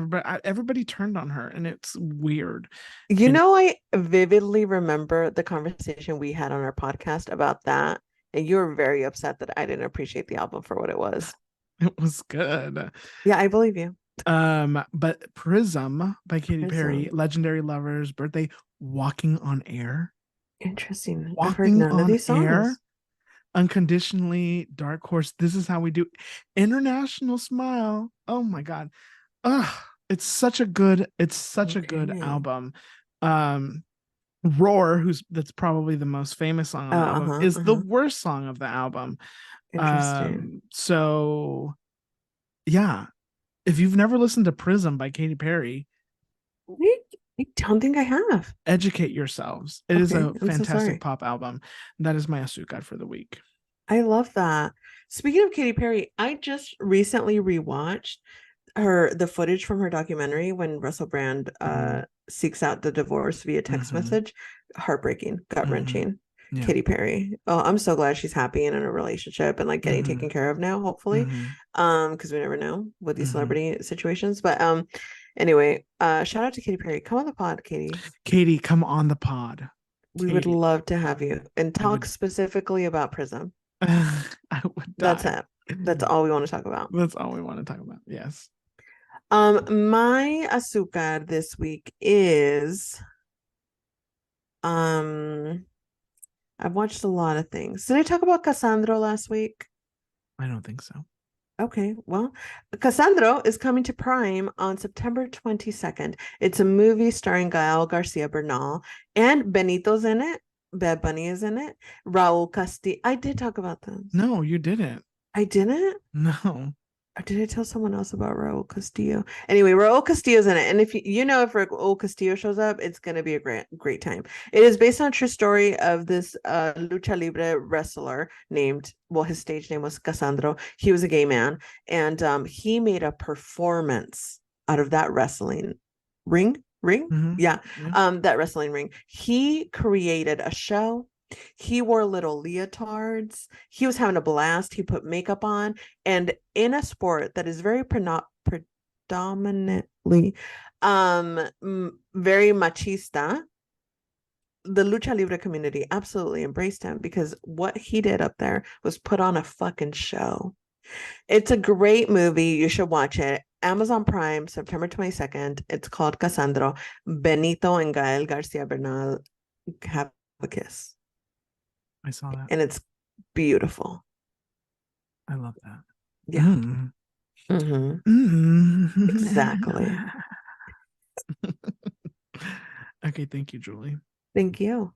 everybody turned on her, and it's weird. I vividly remember the conversation we had on our podcast about that, and you were very upset that I didn't appreciate the album for what it was. It was good. Yeah, I believe you. But Prism by Katy Perry, Legendary Lovers, Birthday, Walking on Air. Interesting. I've heard Walking none of on these songs. Air, Unconditionally, Dark Horse, This Is How We Do, International Smile. Oh my God. It's such a good album. Roar, that's probably the most famous song on the album, is the worst song of the album. Interesting. So yeah, if you've never listened to Prism by Katy Perry, I don't think I have. Educate yourselves. It is a fantastic pop album. That is my Azúcar for the week. I love that. Speaking of Katy Perry, I just recently rewatched the footage from her documentary when Russell Brand seeks out the divorce via text message. Heartbreaking, gut-wrenching. Yeah. Katy Perry. Oh, I'm so glad she's happy and in a relationship and like getting taken care of now, hopefully. Because we never know with these celebrity situations. But anyway, shout out to Katy Perry. Come on the pod, Katy. Katy, come on the pod. We would love to have you and talk specifically about Prism. I would die. That's it. That's all we want to talk about. That's all we want to talk about. Yes. My azúcar this week is I've watched a lot of things. Did I talk about Cassandra last week? I don't think so. Okay, well, Cassandra is coming to Prime on September 22nd. It's a movie starring Gael Garcia Bernal and Benito's in it. Bad Bunny is in it. Raul Castillo. I did talk about this. No, you didn't. I didn't? No. Or did I tell someone else about Raul Castillo? Anyway, Raul Castillo's in it. And if if Raul Castillo shows up, it's going to be a great time. It is based on a true story of this lucha libre wrestler named, his stage name was Cassandro. He was a gay man. And he made a performance out of that wrestling ring. Yeah. That wrestling ring. He created a show. He wore little leotards. He was having a blast. He put makeup on. And in a sport that is very predominantly very machista, the lucha libre community absolutely embraced him because what he did up there was put on a fucking show. It's a great movie. You should watch it. Amazon Prime, September 22nd. It's called Cassandro. Benito and Gael Garcia Bernal have a kiss. I saw that. And it's beautiful. I love that. Yeah. Exactly. Okay, thank you, Julie. Thank you.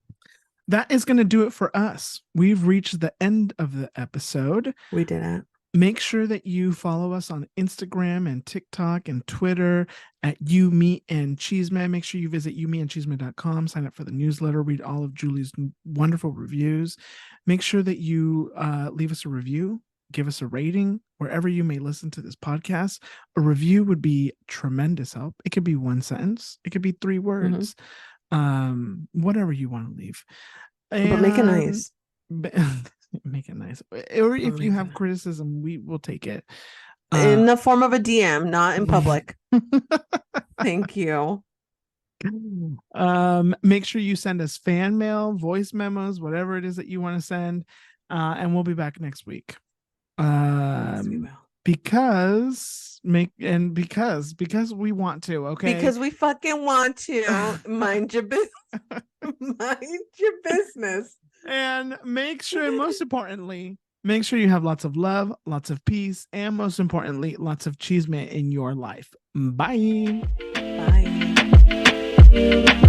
That is going to do it for us. We've reached the end of the episode. We did it. Make sure that you follow us on Instagram and TikTok and Twitter at You, Me, and Chisme. Make sure you visit youmeandchisme.com, sign up for the newsletter, read all of Julie's wonderful reviews. Make sure that you leave us a review, give us a rating wherever you may listen to this podcast. A review would be tremendous help. It could be one sentence. It could be 3 words. Whatever you want to leave. But make it nice. Make it nice. Or if you have criticism, we will take it. In the form of a DM, not in public. Thank you. Make sure you send us fan mail, voice memos, whatever it is that you want to send. And we'll be back next week. Yes, we will. Because we want to, okay? Because we fucking want to. Mind your business. Mind your business. And most importantly, make sure you have lots of love, lots of peace, and most importantly, lots of chisme in your life. Bye. Bye.